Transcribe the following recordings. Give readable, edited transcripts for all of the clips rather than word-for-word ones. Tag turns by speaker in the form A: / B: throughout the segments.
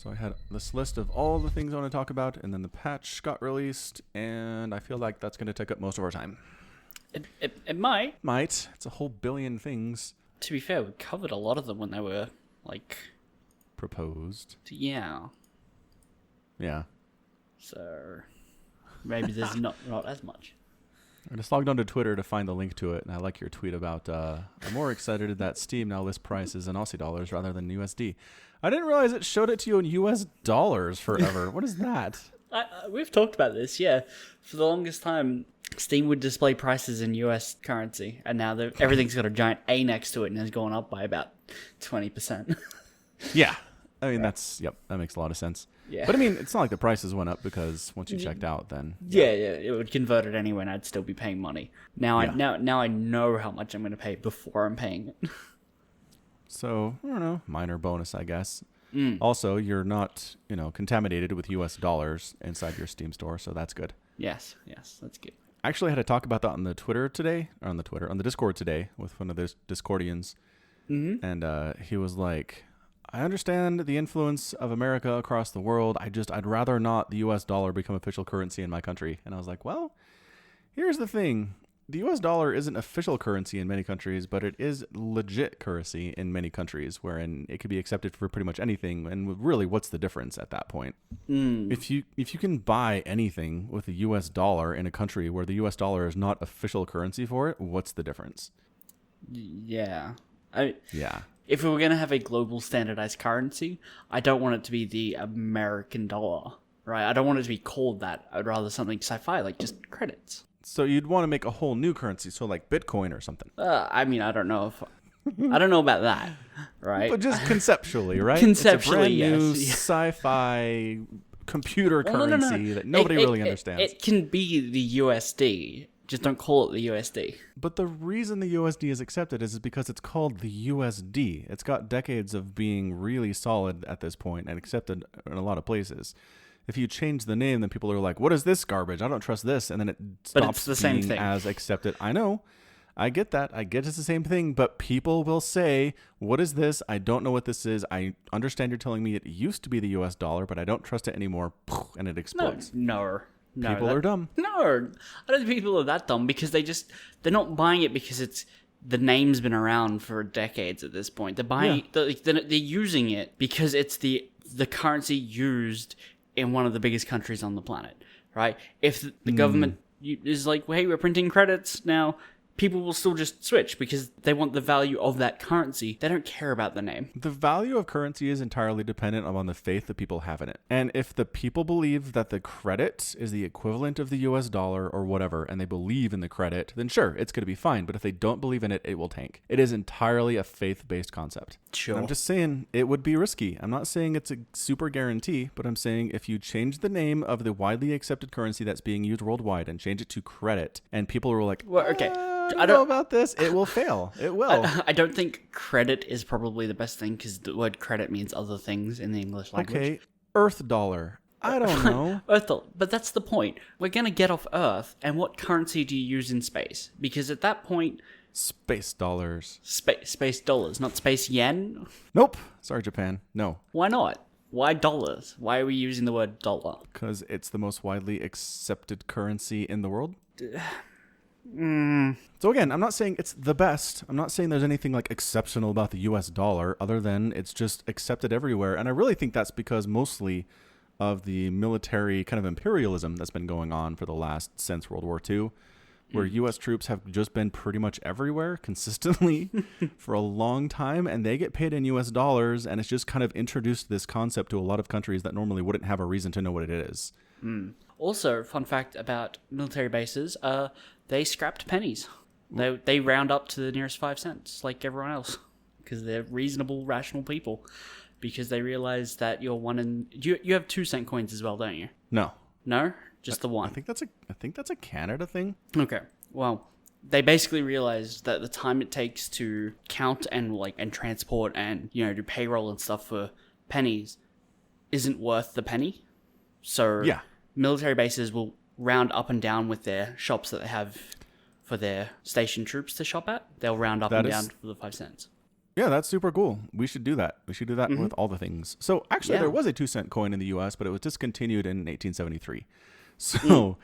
A: So I had this list of all the things I want to talk about, and then the patch got released, and I feel like that's going to take up most of our time.
B: It might.
A: Might. It's a whole billion things.
B: To be fair, we covered a lot of them when they were,
A: Proposed.
B: yeah.
A: Yeah.
B: So, maybe there's not as much.
A: I just logged onto Twitter to find the link to it, and I like your tweet about, I'm more excited that Steam now lists prices in Aussie dollars rather than USD. I didn't realize it showed it to you in US dollars forever. What is that?
B: We've talked about this, yeah. For the longest time, Steam would display prices in US currency, and now everything's got a giant A next to it and has gone up by about 20%.
A: Yeah. I mean, that makes a lot of sense.
B: Yeah.
A: But I mean, it's not like the prices went up because once you checked out, then...
B: Yeah, it would convert it anyway and I'd still be paying money. Now
A: Yeah.
B: now I know how much I'm going to pay before I'm paying it.
A: So, I don't know, minor bonus, I guess. Also, you're not, contaminated with US dollars inside your Steam store, so that's good.
B: Yes, that's good.
A: I actually had to talk about that on the Discord today with one of those Discordians. Mm-hmm. And he was like, I understand the influence of America across the world. I'd rather not the US dollar become official currency in my country. And I was like, well, here's the thing. The US dollar isn't official currency in many countries, but it is legit currency in many countries, wherein it could be accepted for pretty much anything. And really, what's the difference at that point? If you can buy anything with a US dollar in a country where the US dollar is not official currency for it, what's the difference?
B: Yeah.
A: Yeah.
B: If we were going to have a global standardized currency, I don't want it to be the American dollar, right? I don't want it to be called that. I'd rather something sci-fi, like just credits.
A: So you'd want to make a whole new currency, so like Bitcoin or something.
B: I don't know I don't know about that, right?
A: But just conceptually, right?
B: Conceptually,
A: it's a brand new
B: yes.
A: sci-fi computer
B: Well,
A: currency that nobody really understands.
B: It can be the USD. Just don't call it the USD.
A: But the reason the USD is accepted is because it's called the USD. It's got decades of being really solid at this point and accepted in a lot of places. If you change the name, then people are like, what is this garbage? I don't trust this. And then it stops
B: the same
A: being
B: thing.
A: as accepted. I know. I get that. I get it's the same thing. But people will say, what is this? I don't know what this is. I understand you're telling me it used to be the US dollar, but I don't trust it anymore. And it explodes.
B: No,
A: People are dumb.
B: No, I don't think people are that dumb because they're not buying it because the name's been around for decades at this point. They're buying they're using it because it's the currency used in one of the biggest countries on the planet, right? If the government is like, well, hey, we're printing credits now, people will still just switch because they want the value of that currency. They don't care about the name.
A: The value of currency is entirely dependent upon the faith that people have in it. And if the people believe that the credit is the equivalent of the US dollar or whatever, and they believe in the credit, then sure, it's going to be fine. But if they don't believe in it, it will tank. It is entirely a faith-based concept.
B: Sure.
A: And I'm just saying it would be risky. I'm not saying it's a super guarantee, but I'm saying if you change the name of the widely accepted currency that's being used worldwide and change it to credit, and people are like,
B: Well, okay.
A: I don't know about this. It will fail. It will.
B: I don't think credit is probably the best thing because the word credit means other things in the English language.
A: Okay, Earth dollar. I don't know.
B: Earth dollar. But that's the point. We're going to get off Earth, and what currency do you use in space? Because at that point...
A: Space dollars.
B: Space dollars, not space yen?
A: Nope. Sorry, Japan. No.
B: Why not? Why dollars? Why are we using the word dollar?
A: Because it's the most widely accepted currency in the world. So again, I'm not saying it's the best. I'm not saying there's anything like exceptional about the US dollar other than it's just accepted everywhere. And I really think that's because mostly of the military kind of imperialism that's been going on for the last since World War II, where US troops have just been pretty much everywhere consistently for a long time, and they get paid in US dollars, and it's just kind of introduced this concept to a lot of countries that normally wouldn't have a reason to know what it is.
B: Also, fun fact about military bases, they scrapped pennies. They round up to the nearest 5 cents, like everyone else, because they're reasonable, rational people. Because they realize that you're you have 2-cent coins as well, don't you?
A: No.
B: No, just the one.
A: I think that's a Canada thing.
B: Okay. Well, they basically realized that the time it takes to count and transport and do payroll and stuff for pennies isn't worth the penny. So
A: Yeah.
B: military bases will round up and down with their shops that they have for their station troops to shop at. They'll round up and down for the 5 cents.
A: Yeah, that's super cool. We should do that. We should do that with all the things. So actually,
B: Yeah.
A: there was a 2-cent coin in the U.S., but it was discontinued in 1873. So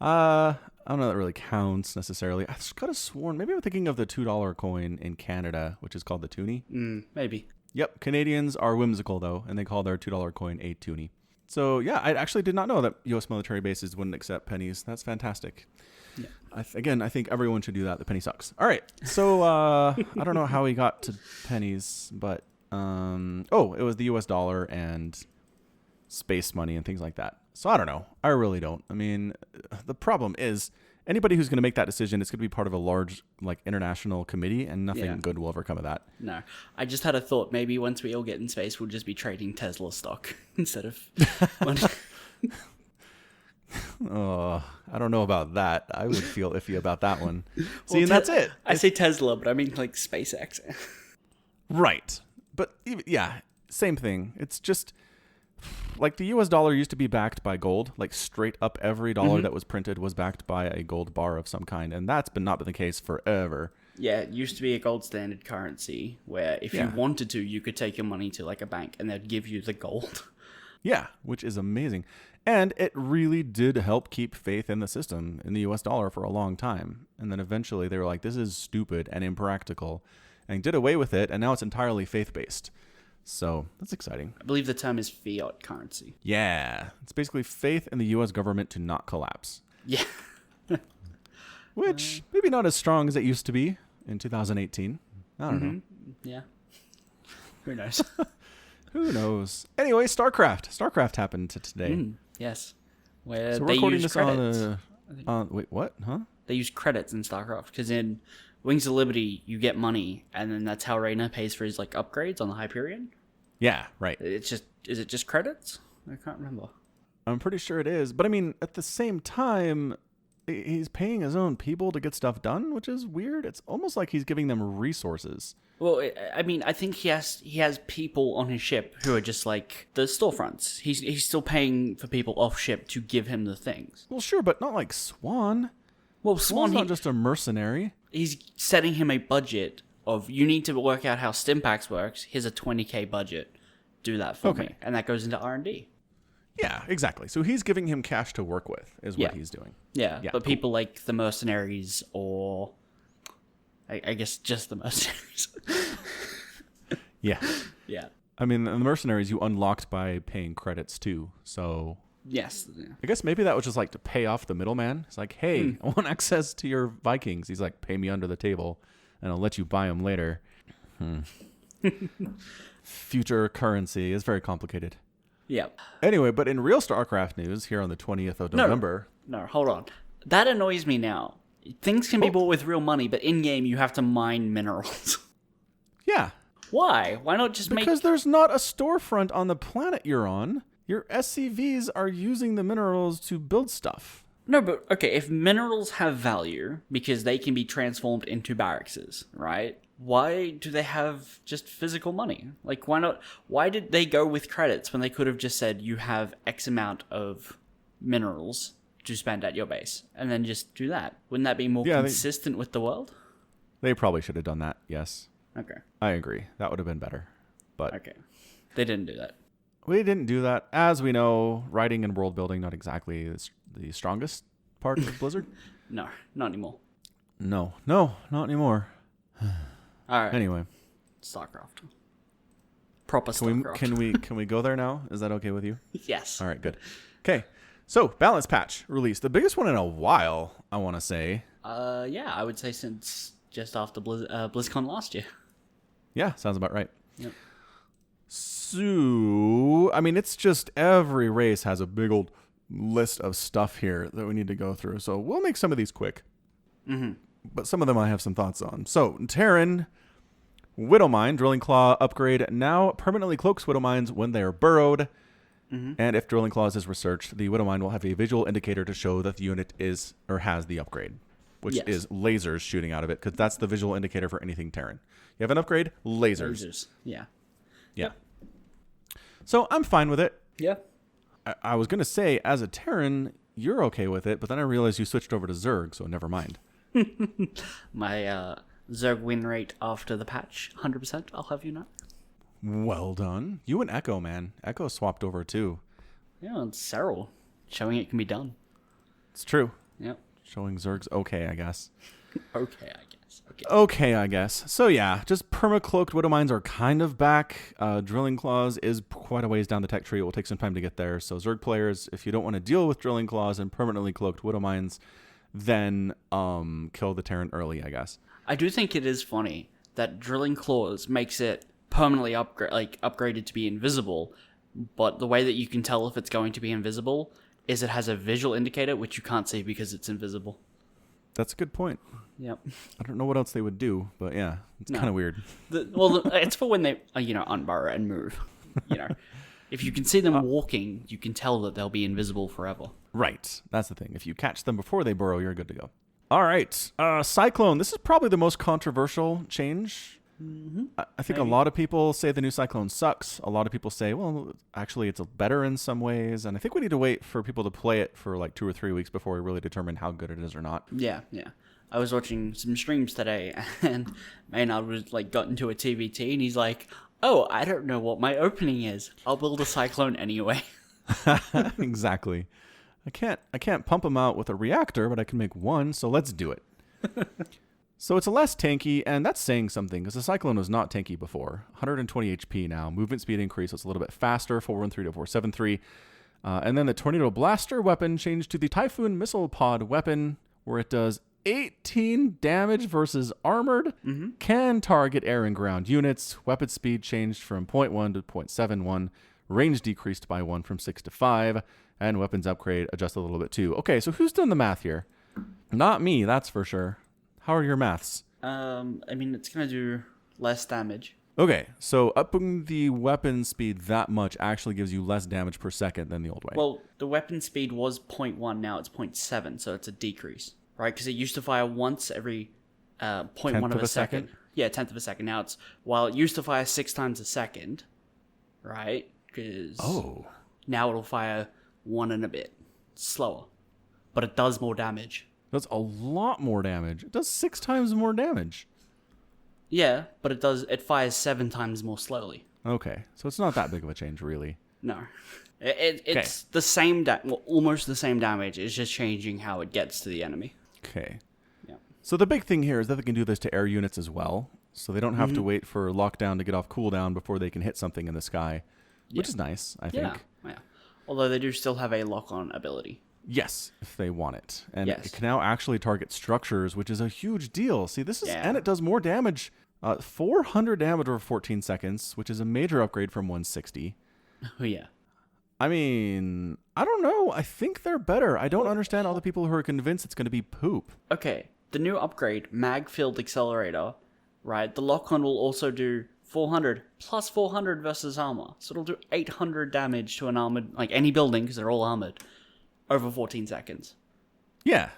A: I don't know that really counts necessarily. I could have sworn, maybe I'm thinking of the $2 coin in Canada, which is called the toonie.
B: Maybe.
A: Yep, Canadians are whimsical though, and they call their $2 coin a toonie. So yeah, I actually did not know that U.S. military bases wouldn't accept pennies. That's fantastic.
B: Yeah.
A: I think everyone should do that. The penny sucks. All right, so I don't know how we got to pennies, but it was the U.S. dollar and space money and things like that. So I don't know. I really don't. I mean, the problem is anybody who's going to make that decision is going to be part of a large like international committee, and nothing good will ever come of that.
B: No, I just had a thought. Maybe once we all get in space, we'll just be trading Tesla stock instead of.
A: I don't know about that. I would feel iffy about that one. See, and that's it.
B: I say Tesla, but I mean like SpaceX.
A: Right. But yeah, same thing. It's just like the US dollar used to be backed by gold, like straight up every dollar that was printed was backed by a gold bar of some kind, and that's not been the case forever.
B: Yeah, it used to be a gold standard currency where if you wanted to, you could take your money to like a bank and they'd give you the gold.
A: Yeah, which is amazing. And it really did help keep faith in the system, in the US dollar for a long time. And then eventually they were like, this is stupid and impractical, and did away with it, and now it's entirely faith-based. So that's exciting.
B: I believe the term is fiat currency.
A: Yeah. It's basically faith in the U.S. government to not collapse.
B: Yeah.
A: Which maybe not as strong as it used to be in 2018. I don't know.
B: Yeah. Who knows?
A: Who knows? Anyway, StarCraft. StarCraft happened today.
B: Yes. Where
A: So we're
B: they
A: recording
B: use
A: this
B: credits.
A: wait, what? Huh?
B: They use credits in StarCraft because in Wings of Liberty you get money, and then that's how Reyna pays for his like upgrades on the Hyperion.
A: Yeah, right.
B: Is it just credits? I can't remember.
A: I'm pretty sure it is. But I mean, at the same time, he's paying his own people to get stuff done, which is weird. It's almost like he's giving them resources.
B: Well, I mean, I think he has people on his ship who are just like the storefronts. He's still paying for people off ship to give him the things.
A: Well, sure, but not like Swan.
B: Well,
A: Swan's not just a mercenary.
B: He's setting him a budget of, you need to work out how Stimpax works. Here's a 20k budget. Do that for me. And that goes into R&D.
A: Yeah, exactly. So he's giving him cash to work with is what he's doing.
B: Yeah, but people like the mercenaries or... I guess just the mercenaries.
A: Yeah.
B: Yeah.
A: I mean, the mercenaries you unlocked by paying credits too. So
B: Yes. Yeah.
A: I guess maybe that was just like to pay off the middleman. It's like, hey, I want access to your Vikings. He's like, pay me under the table and I'll let you buy them later. Future currency is very complicated.
B: Yeah.
A: Anyway, but in real StarCraft news here on the 20th of November.
B: No, hold on. That annoys me now. Things can be bought with real money, but in-game you have to mine minerals.
A: Yeah.
B: Why? Why not just
A: Because there's not a storefront on the planet you're on. Your SCVs are using the minerals to build stuff.
B: No, but okay, if minerals have value because they can be transformed into barracks, right? Why do they have just physical money? Like, why not? Why did they go with credits when they could have just said you have X amount of minerals to spend at your base, and then just do that? Wouldn't that be more consistent with the world?
A: They probably should have done that, yes.
B: Okay.
A: I agree. That would have been better. But
B: okay. They didn't do that.
A: We didn't do that. As we know, writing and world building, not exactly the strongest part of Blizzard.
B: No, not anymore.
A: No, not anymore.
B: All right.
A: Anyway.
B: StarCraft. Proper StarCraft.
A: Can we go there now? Is that okay with you?
B: Yes.
A: All right, good. Okay. So, balance patch released. The biggest one in a while, I want to say.
B: Yeah, I would say since just after BlizzCon last year.
A: Yeah, sounds about right.
B: Yep.
A: So, I mean, it's just every race has a big old list of stuff here that we need to go through. So we'll make some of these quick. But some of them I have some thoughts on. So, Terran, Widowmine, Drilling Claw upgrade now permanently cloaks Widowmines when they are burrowed. And if Drilling Claws is researched, the Widowmine will have a visual indicator to show that the unit is or has the upgrade, which is lasers shooting out of it, because that's the visual indicator for anything Terran. You have an upgrade, lasers.
B: Yeah.
A: So I'm fine with it.
B: Yeah.
A: I was going to say, as a Terran, you're okay with it, but then I realized you switched over to Zerg, so never mind.
B: My Zerg win rate after the patch, 100%, I'll have you know.
A: Well done. You and Echo, man. Echo swapped over too.
B: Yeah, and Cyril, showing it can be done.
A: It's true.
B: Yep.
A: Showing Zerg's okay, I guess.
B: Okay, I guess.
A: Okay, I guess. So yeah, just perma-cloaked Widowmines are kind of back. Drilling Claws is quite a ways down the tech tree. It will take some time to get there. So Zerg players, if you don't want to deal with Drilling Claws and permanently cloaked Widowmines, then kill the Terran early, I guess.
B: I do think it is funny that Drilling Claws makes it permanently upgraded to be invisible, but the way that you can tell if it's going to be invisible is it has a visual indicator which you can't see because it's invisible.
A: That's a good point.
B: Yep.
A: I don't know what else they would do, but yeah, it's kind of weird.
B: It's for when they unburrow and move. If you can see them walking, you can tell that they'll be invisible forever.
A: Right. That's the thing. If you catch them before they burrow, you're good to go. All right. Cyclone. This is probably the most controversial change. Mm-hmm. I think a lot of people say the new Cyclone sucks. A lot of people say, well, actually, it's better in some ways. And I think we need to wait for people to play it for like 2 or 3 weeks before we really determine how good it is or not.
B: Yeah. I was watching some streams today, and Maynard was got into a TVT, and he's like, "Oh, I don't know what my opening is. I'll build a Cyclone anyway."
A: Exactly. I can't pump them out with a reactor, but I can make one, so let's do it. So it's a less tanky, and that's saying something, because the Cyclone was not tanky before. 120 HP now. Movement speed increase, so it's a little bit faster, 413 to 473. And then the Tornado Blaster weapon changed to the Typhoon Missile Pod weapon, where it does 18 damage versus armored, can target air and ground units. Weapon speed changed from 0.1 to 0.71. Range decreased by 1 from 6 to 5. And weapons upgrade adjusted a little bit too. Okay, so who's done the math here? Not me, that's for sure. How are your maths?
B: It's going to do less damage.
A: Okay, so upping the weapon speed that much actually gives you less damage per second than the old way.
B: Well, the weapon speed was 0.1, now it's 0.7, so it's a decrease. Right, because it used to fire once every 0.1 of a second. Yeah, 1/10 of a second. Now while it used to fire 6 times a second, right? Because now it'll fire 1 and a bit slower, but it does more damage.
A: It does a lot more damage. It does 6 times more damage.
B: Yeah, but it fires 7 times more slowly.
A: Okay, so it's not that big of a change, really.
B: No. It's the same, almost the same damage. It's just changing how it gets to the enemy.
A: Okay.
B: Yeah.
A: So the big thing here is that they can do this to air units as well. So they don't have to wait for lockdown to get off cooldown before they can hit something in the sky, which is nice, I think.
B: Yeah. Although they do still have a lock-on ability.
A: Yes, if they want it. And it can now actually target structures, which is a huge deal. See, this is, and it does more damage. 400 damage over 14 seconds, which is a major upgrade from 160.
B: Oh, yeah.
A: I mean, I don't know. I think they're better. I don't understand all the people who are convinced it's going to be poop.
B: Okay, the new upgrade, Mag-Filled Accelerator, right? The lock-on will also do 400 plus 400 versus armor. So it'll do 800 damage to an armored, any building, because they're all armored, over 14 seconds.
A: Yeah,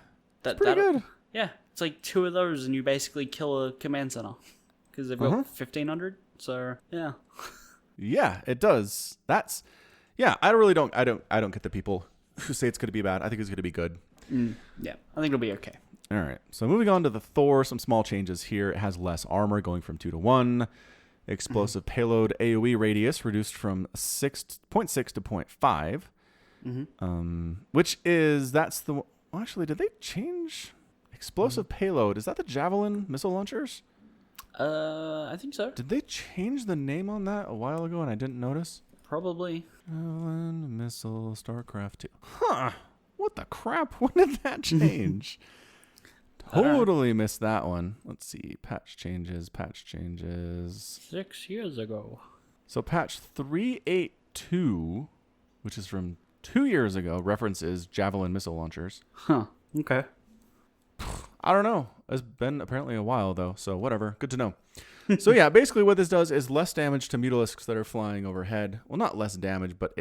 A: that's pretty good.
B: Yeah, it's like 2 of those and you basically kill a command center. Because they've got 1,500, so yeah.
A: Yeah, it does. That's... Yeah, I don't get the people who say it's going to be bad. I think it's going to be good.
B: Yeah, I think it'll be okay.
A: All right, so moving on to the Thor, some small changes here. It has less armor, going from 2 to 1. Explosive payload AoE radius reduced from 0.6 to 0.5. Which is, that's the... Well, actually, did they change explosive payload? Is that the Javelin missile launchers?
B: I think so.
A: Did they change the name on that a while ago and I didn't notice?
B: Probably.
A: Javelin missile StarCraft 2. Huh. What the crap? When did that change? Totally missed that one. Let's see. Patch changes.
B: 6 years ago.
A: So patch 382, which is from 2 years ago, references Javelin missile launchers.
B: Huh. Okay.
A: I don't know. It's been apparently a while, though, so whatever. Good to know. So yeah, basically what this does is less damage to mutalisks that are flying overhead. Well, not less damage, but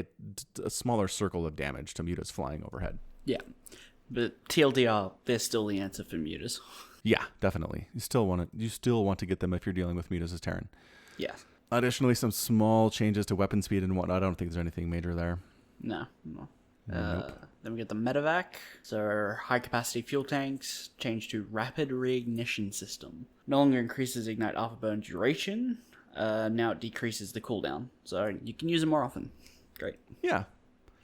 A: a smaller circle of damage to mutas flying overhead.
B: Yeah. But TLDR, they're still the answer for mutas.
A: Yeah, definitely. You still want to get them if you're dealing with mutas as Terran.
B: Yeah.
A: Additionally, some small changes to weapon speed and whatnot. I don't think there's anything major there.
B: No.
A: Nope.
B: Then we get the medevac. So high capacity fuel tanks changed to rapid reignition system. No longer increases ignite afterburn duration. Now it decreases the cooldown. So you can use it more often. Great.
A: Yeah.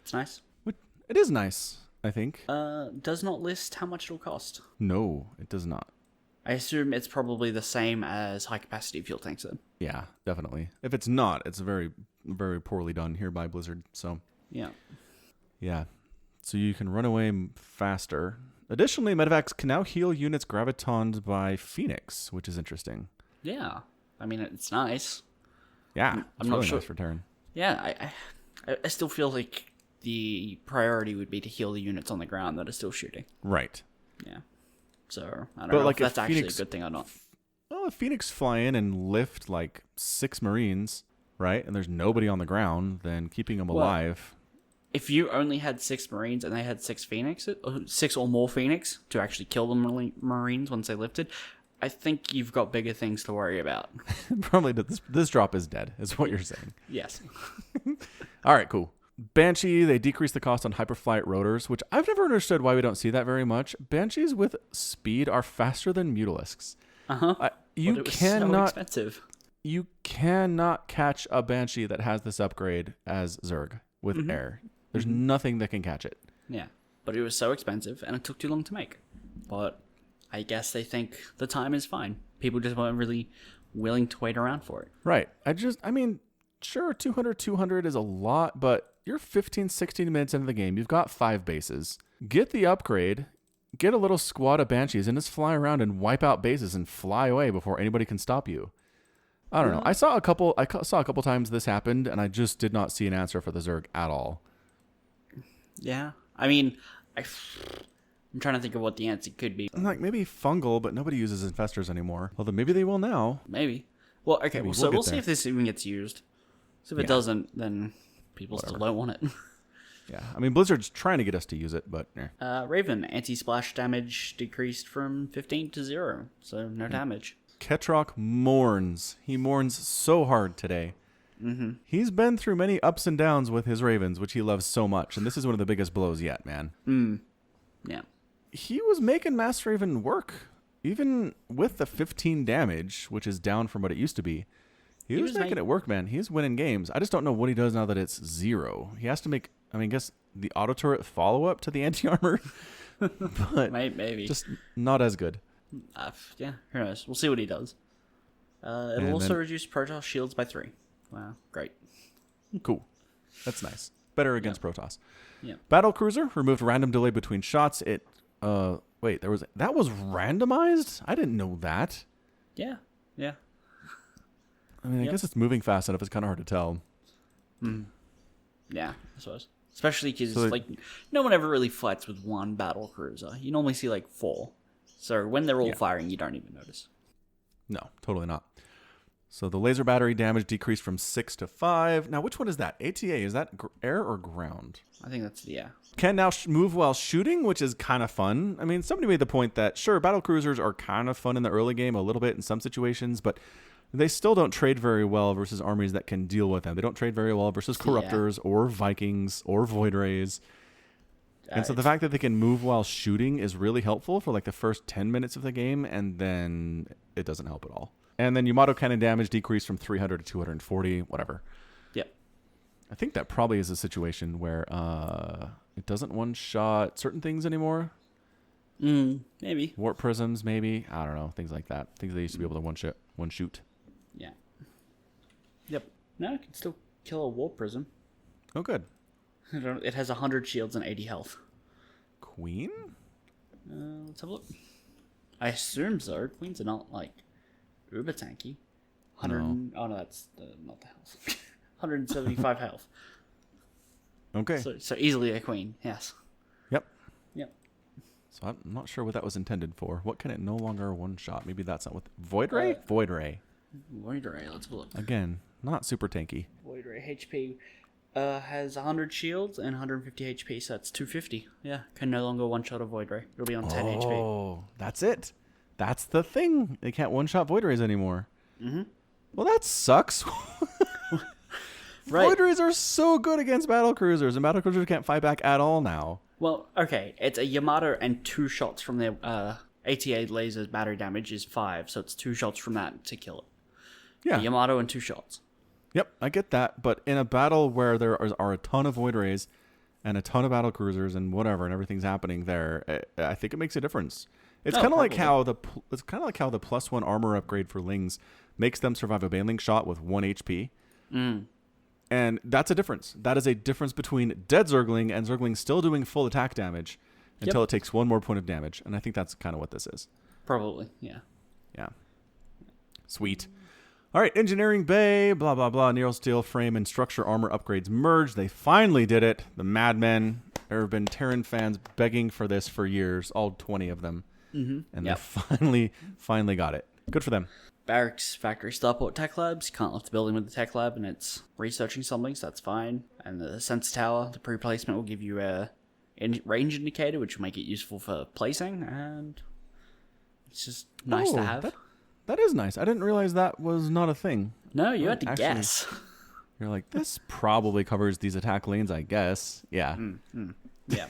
B: It's nice.
A: It is nice, I think.
B: Does not list how much it'll cost.
A: No, it does not.
B: I assume it's probably the same as high capacity fuel tanks then.
A: Yeah, definitely. If it's not, it's very, very poorly done here by Blizzard. So,
B: Yeah.
A: yeah. So you can run away faster. Additionally, medevacs can now heal units gravitons by Phoenix, which is interesting.
B: Yeah. I mean, it's nice.
A: Yeah,
B: I'm not
A: really
B: sure.
A: nice for Terran.
B: Yeah, I still feel like the priority would be to heal the units on the ground that are still shooting.
A: Right.
B: Yeah. So, I don't
A: But,
B: know
A: like,
B: if that's
A: if
B: actually
A: Phoenix-
B: a good thing or not.
A: Well, if Phoenix fly in and lift like 6 Marines, right, and there's nobody on the ground, then keeping them alive.
B: If you only had 6 Marines and they had 6 Phoenix, 6 or more Phoenix to actually kill the Marines once they lifted, I think you've got bigger things to worry about.
A: Probably this drop is dead, is what you're saying.
B: Yes.
A: All right, cool. Banshee, they decrease the cost on hyperflight rotors, which I've never understood why we don't see that very much. Banshees with speed are faster than Mutalisks.
B: Uh-huh.
A: You
B: But it was
A: cannot
B: so expensive.
A: you cannot catch a Banshee that has this upgrade as Zerg with air. There's nothing that can catch it.
B: Yeah. But it was so expensive and it took too long to make. But I guess they think the time is fine. People just weren't really willing to wait around for it.
A: Right. I mean, sure, 200 is a lot, but you're 15, 16 minutes into the game. You've got 5 bases. Get the upgrade, get a little squad of Banshees, and just fly around and wipe out bases and fly away before anybody can stop you. I don't know. I saw a couple times this happened, and I just did not see an answer for the Zerg at all.
B: Yeah. I mean, I'm trying to think of what the answer could be.
A: I'm like, maybe fungal, but nobody uses infestors anymore. Although maybe they will now.
B: Maybe. Well, okay.
A: Maybe
B: So
A: we'll
B: we'll
A: get
B: see
A: there.
B: if this even gets used. So if
A: Yeah.
B: it doesn't, then people still don't want it.
A: Yeah. I mean, Blizzard's trying to get us to use it, but
B: Raven, anti-splash damage decreased from 15 to 0. So no damage.
A: Ketrock mourns. He mourns so hard today. Mm-hmm. He's been through many ups and downs with his Ravens, which he loves so much, and this is one of the biggest blows yet, man.
B: Yeah.
A: He was making Mass Raven work, even with the 15 damage, which is down from what it used to be. He was making it work, man. He's winning games. I just don't know what he does now that it's 0. He has to make, I guess, the auto turret follow-up to the anti-armor, but
B: Maybe.
A: just not as good.
B: Yeah, who knows? We'll see what he does. It'll
A: And
B: also
A: then-
B: reduce Protoss shields by 3. Wow, great.
A: Cool. That's nice. Better against Protoss.
B: Yeah.
A: Battle Cruiser removed random delay between shots. Wait, that was randomized? I didn't know that.
B: Yeah. Yeah.
A: I mean, I guess it's moving fast enough. It's kind of hard to tell.
B: Yeah, I suppose. Especially because,
A: So
B: no one ever really fights with one battle cruiser. You normally see, 4. So when they're all firing, you don't even notice.
A: No, totally not. So the laser battery damage decreased from 6 to 5. Now, which one is that? ATA, is that air or ground?
B: I think that's the,
A: Can now move while shooting, which is kind of fun. I mean, somebody made the point that, sure, battle cruisers are kind of fun in the early game, a little bit in some situations, but they still don't trade very well versus armies that can deal with them. They don't trade very well versus Corruptors or Vikings or Void Rays. And so the fact that they can move while shooting is really helpful for the first 10 minutes of the game, and then it doesn't help at all. And then Yamato cannon damage decreased from 300 to 240, whatever.
B: Yep.
A: I think that probably is a situation where it doesn't one-shot certain things anymore.
B: Maybe.
A: Warp prisms, maybe. I don't know. Things like that. Things they used to be able to one-shoot.
B: Yeah. Yep. No, it can still kill a warp prism.
A: Oh, good.
B: It has 100 shields and 80 health.
A: Queen?
B: Let's have a look. I assume so. Queens are not, uber tanky. 100.
A: No.
B: Oh, no, that's not the health. 175 health.
A: Okay.
B: So easily a queen, yes.
A: Yep.
B: Yep.
A: So I'm not sure what that was intended for. What can it no longer one-shot? Maybe that's not what... Void Ray? Void Ray.
B: Void Ray, let's have a look.
A: Again, not super tanky.
B: Void Ray HP has 100 shields and 150 HP, so that's 250. Yeah, can no longer one-shot a Void Ray. It'll be on 10 HP.
A: Oh, that's it. That's the thing. They can't one-shot Void Rays anymore. Mm-hmm. Well, that sucks.
B: Right.
A: Void Rays are so good against battle cruisers, and battle cruisers can't fight back at all now.
B: Well, okay, it's a Yamato and 2 shots from their ATA laser's battery damage is 5, so it's 2 shots from that to kill it.
A: Yeah.
B: A Yamato and 2 shots.
A: Yep, I get that. But in a battle where there are a ton of Void Rays and a ton of battle cruisers and whatever, and everything's happening there, I think it makes a difference. It's kind of like how the +1 armor upgrade for Lings makes them survive a Baneling shot with 1 HP. And that's a difference. That is a difference between dead Zergling and Zergling still doing full attack damage until it takes 1 more point of damage. And I think that's kind of what this is.
B: Probably, yeah.
A: Yeah. Sweet. All right, Engineering Bay, blah, blah, blah. Neural Steel Frame and Structure Armor upgrades merged. They finally did it. The madmen. There have been Terran fans begging for this for years, all 20 of them. And they finally got it. Good for them.
B: Barracks, factory, starport, tech labs. You can't lift the building with the tech lab, and it's researching something, so that's fine. And the sensor tower, the pre-placement will give you a range indicator, which will make it useful for placing, and it's just nice to have.
A: That is nice. I didn't realize that was not a thing.
B: No, you had to guess.
A: You're like, this probably covers these attack lanes, I guess. Yeah.
B: Yeah.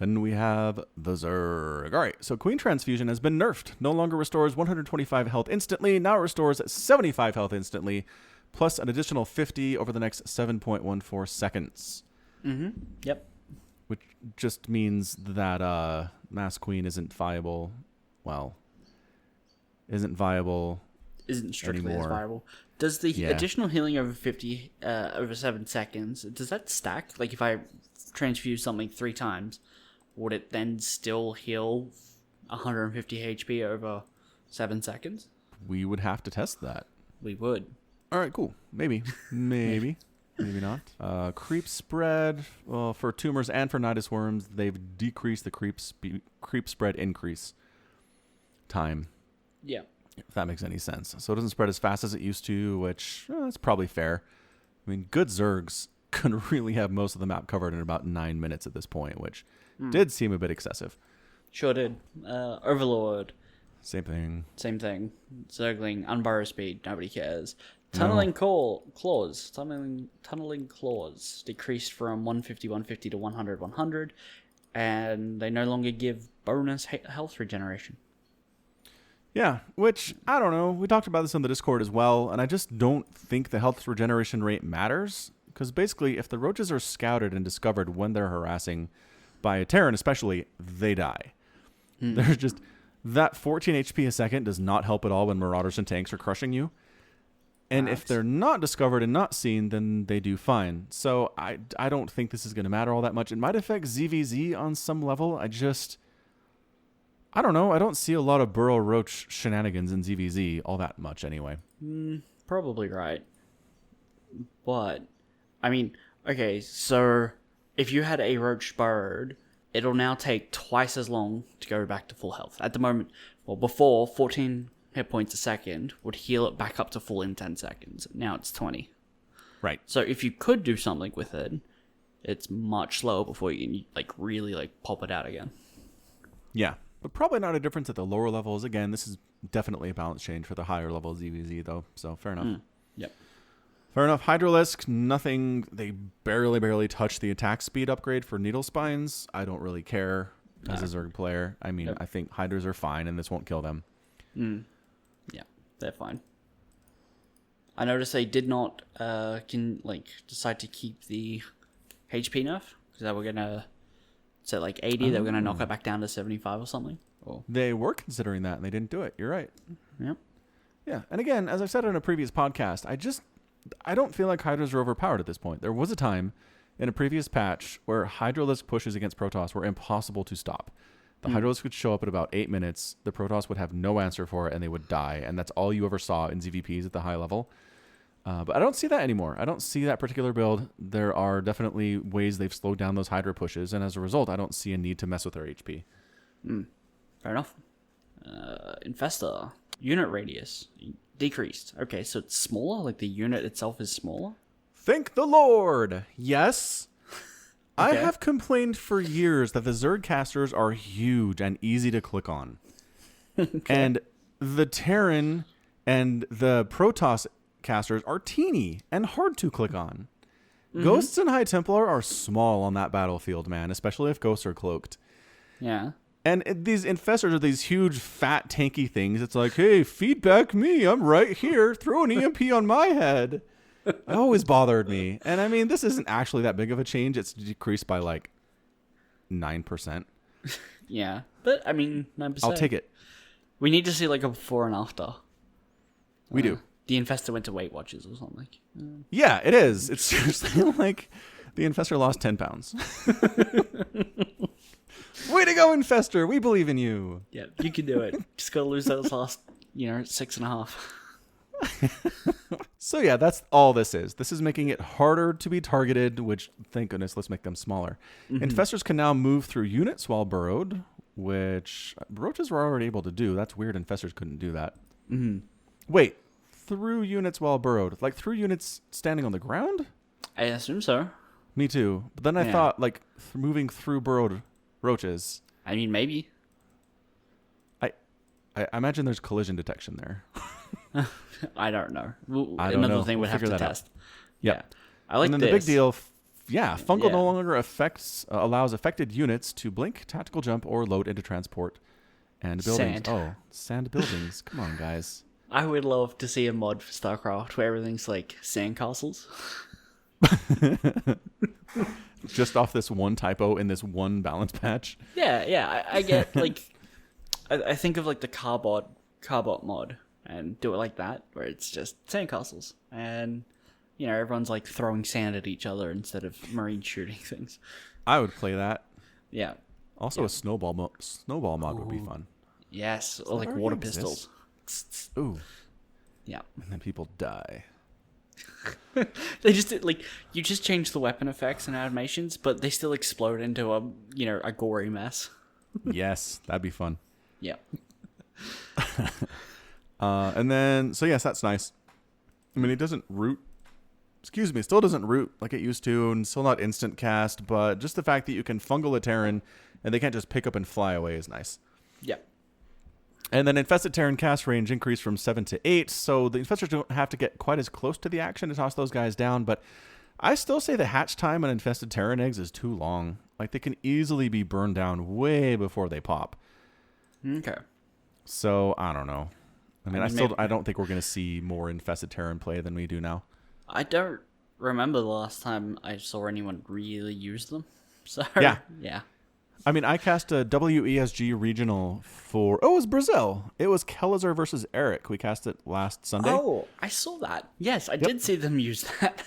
A: Then we have the Zerg. All right, so Queen Transfusion has been nerfed. No longer restores 125 health instantly. Now restores 75 health instantly, plus an additional 50 over the next 7.14 seconds.
B: Yep.
A: Which just means that Mass Queen isn't viable. Well, isn't viable
B: Isn't strictly
A: anymore.
B: as viable. Does the additional healing over 50 over 7 seconds, does that stack? Like if I transfuse something 3 times, would it then still heal 150 HP over 7 seconds?
A: We would have to test that.
B: We would.
A: All right, cool. Maybe. Maybe not. Creep spread. Well, for tumors and for Nidus worms, they've decreased the creep spread increase time.
B: Yeah.
A: If that makes any sense. So it doesn't spread as fast as it used to, which that's probably fair. I mean, good Zergs could really have most of the map covered in about 9 minutes at this point, which did seem a bit excessive.
B: Sure did. Overlord.
A: Same thing.
B: Same thing. Zergling, unburrow speed, nobody cares. Tunneling claws. Tunneling claws decreased from 150 to 100. And they no longer give bonus health regeneration.
A: Yeah, which, I don't know. We talked about this on the Discord as well, and I just don't think the health regeneration rate matters. Because basically, if the roaches are scouted and discovered when they're harassing by a Terran especially, they die. There's just... That 14 HP a second does not help at all when Marauders and tanks are crushing you. And if they're not discovered and not seen, then they do fine. So I don't think this is going to matter all that much. It might affect ZVZ on some level. I don't know. I don't see a lot of Burrow Roach shenanigans in ZVZ all that much anyway.
B: Probably right. But, I mean, okay, so if you had a Roach burrowed, it'll now take twice as long to go back to full health. At the moment, well, before, 14 hit points a second would heal it back up to full in 10 seconds. Now it's 20.
A: Right.
B: So if you could do something with it, it's much slower before you can, really pop it out again.
A: Yeah. But probably not a difference at the lower levels. Again, this is definitely a balance change for the higher level ZVZ, though. So fair enough.
B: Yep.
A: Fair enough. Hydralisk, nothing. They barely touch the attack speed upgrade for Needle Spines. I don't really care as a Zerg player. I mean, I think Hydras are fine, and this won't kill them.
B: Yeah, they're fine. I noticed they did not decide to keep the HP nerf because they were gonna set 80. They were gonna knock it back down to 75 or something.
A: They were considering that, and they didn't do it. You're right.
B: Yep.
A: Yeah, and again, as I said in a previous podcast, I don't feel like Hydras are overpowered at this point. There was a time in a previous patch where Hydralisk pushes against Protoss were impossible to stop. The Hydralisk would show up at about 8 minutes. The Protoss would have no answer for it, and they would die. And that's all you ever saw in ZVPs at the high level. But I don't see that anymore. I don't see that particular build. There are definitely ways they've slowed down those Hydra pushes, and as a result, I don't see a need to mess with their HP.
B: Fair enough. Infestor. Unit radius. Decreased. Okay, so it's smaller? Like the unit itself is smaller?
A: Thank the Lord! Yes!
B: Okay.
A: I have complained for years that the Zerg casters are huge and easy to click on. And the Terran and the Protoss casters are teeny and hard to click on. Ghosts and High Templar are small on that battlefield, man, especially if ghosts are cloaked.
B: Yeah.
A: And these infestors are these huge, fat, tanky things. It's like, hey, feedback me. I'm right here. Throw an EMP on my head. It always bothered me. And I mean, this isn't actually that big of a change. It's decreased by like 9%.
B: Yeah. But, I mean, 9%.
A: I'll take it.
B: We need to see like a before and after.
A: We do.
B: The Infestor went to Weight Watchers or something.
A: Yeah, it is. It's seriously like the Infestor lost 10 pounds. Way to go, Infestor. We believe in you.
B: Yeah, you can do it. Just gotta lose those last, 6.5.
A: So yeah, that's all this is. This is making it harder to be targeted, which, thank goodness, let's make them smaller. Infestors can now move through units while burrowed, which roaches were already able to do. That's weird. Infestors couldn't do that. Wait, through units while burrowed? Like through units standing on the ground?
B: I assume so.
A: Me too. But then I thought, like, moving through burrowed roaches.
B: I mean, maybe.
A: I imagine there's collision detection there.
B: I don't know.
A: I don't
B: Another
A: know.
B: thing
A: We'll
B: we'd have to
A: figure that out.
B: test.
A: Yep.
B: Yeah. I like
A: and then
B: this.
A: the big deal, fungal
B: Yeah.
A: no longer allows affected units to blink, tactical jump, or load into transport and buildings.
B: Sand.
A: Oh, sand buildings. Come on, guys.
B: I would love to see a mod for StarCraft where everything's like sandcastles.
A: Just off this one typo in this one balance patch.
B: Yeah. I get like, I think of like the Carbot mod and do it like that, where it's just sandcastles and everyone's like throwing sand at each other instead of marine shooting things.
A: I would play that.
B: Yeah.
A: Also, a snowball mod would be fun.
B: Yes, or like
A: already
B: water
A: exists?
B: pistols.
A: Ooh,
B: Yeah.
A: and then people die.
B: They just you just change the weapon effects and animations, but they still explode into a gory mess.
A: Yes, that'd be fun.
B: Yeah.
A: And then, so yes, that's nice. I mean, it doesn't root. Still doesn't root like it used to, and still not instant cast, but just the fact that you can fungal a Terran and they can't just pick up and fly away is nice.
B: Yeah.
A: And then Infested Terran cast range increased from 7 to 8, so the Infestors don't have to get quite as close to the action to toss those guys down, but I still say the hatch time on Infested Terran eggs is too long. Like, they can easily be burned down way before they pop.
B: Okay.
A: So, I don't know. I mean, I don't think we're going to see more Infested Terran play than we do now.
B: I don't remember the last time I saw anyone really use them. So yeah.
A: I mean, I cast a WESG regional for... Oh, it was Brazil. It was Kelazar versus Eric. We cast it last Sunday.
B: Oh, I saw that. Yes, I did see them use that.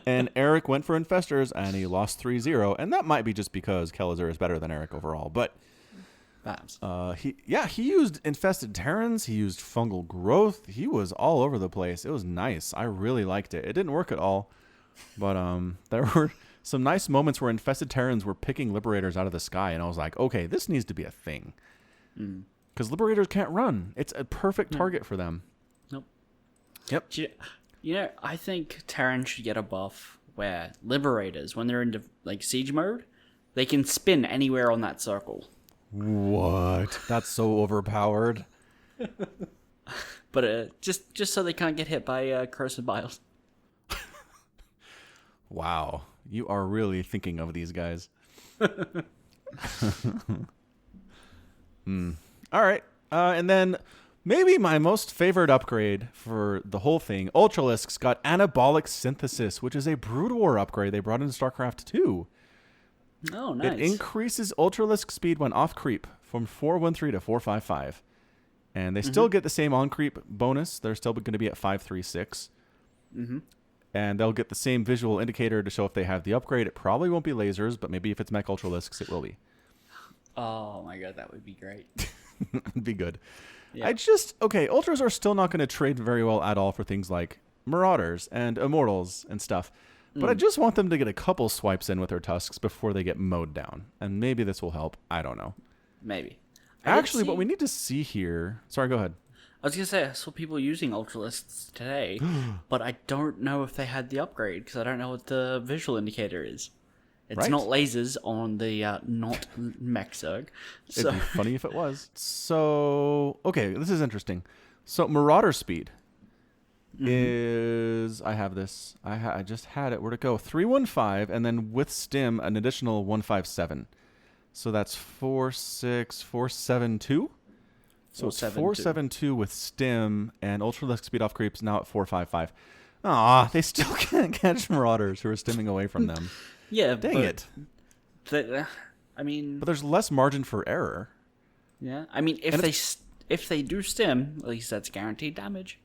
A: And Eric went for Infestors, and he lost 3-0. And that might be just because Kelazar is better than Eric overall. But
B: Perhaps.
A: he used Infested Terrans. He used Fungal Growth. He was all over the place. It was nice. I really liked it. It didn't work at all. But there were some nice moments where Infested Terrans were picking Liberators out of the sky, and I was like, okay, this needs to be a thing. Because Liberators can't run. It's a perfect target for them.
B: Nope.
A: Yep.
B: I think Terran should get a buff where Liberators, when they're into siege mode, they can spin anywhere on that circle.
A: What? That's so overpowered.
B: But just so they can't get hit by Cursed Biles.
A: Wow. You are really thinking of these guys. All right. And then maybe my most favorite upgrade for the whole thing, Ultralisks got Anabolic Synthesis, which is a Brood War upgrade they brought into StarCraft 2.
B: Oh, nice.
A: It increases Ultralisk speed when off creep from 413 to 455. And they still get the same on creep bonus. They're still going to be at 536. And they'll get the same visual indicator to show if they have the upgrade. It probably won't be lasers, but maybe if it's Mech Ultralisks, it will be.
B: Oh my god, that would be great.
A: It'd be good.
B: Yeah.
A: Ultras are still not going to trade very well at all for things like Marauders and Immortals and stuff. But I just want them to get a couple swipes in with their tusks before they get mowed down. And maybe this will help. I don't know.
B: Maybe.
A: Actually, what we need to see here... Sorry, go ahead.
B: I was going to say, I saw people using Ultralisks today, but I don't know if they had the upgrade, because I don't know what the visual indicator is. It's
A: Right.
B: not lasers on the not mech Zerg. So,
A: It'd be funny if it was. So, okay, this is interesting. So, Marauder speed is is, I have this. I just had it. Where'd it go? 315, and then with stim, an additional 157. So that's 46472. So it's 472 with stim, and ultralisk speed off creeps now at 455. Aw, they still can't catch Marauders who are stimming away from them.
B: Yeah,
A: dang it.
B: I mean,
A: but there's less margin for error.
B: Yeah, I mean, if they do stim, at least that's guaranteed damage.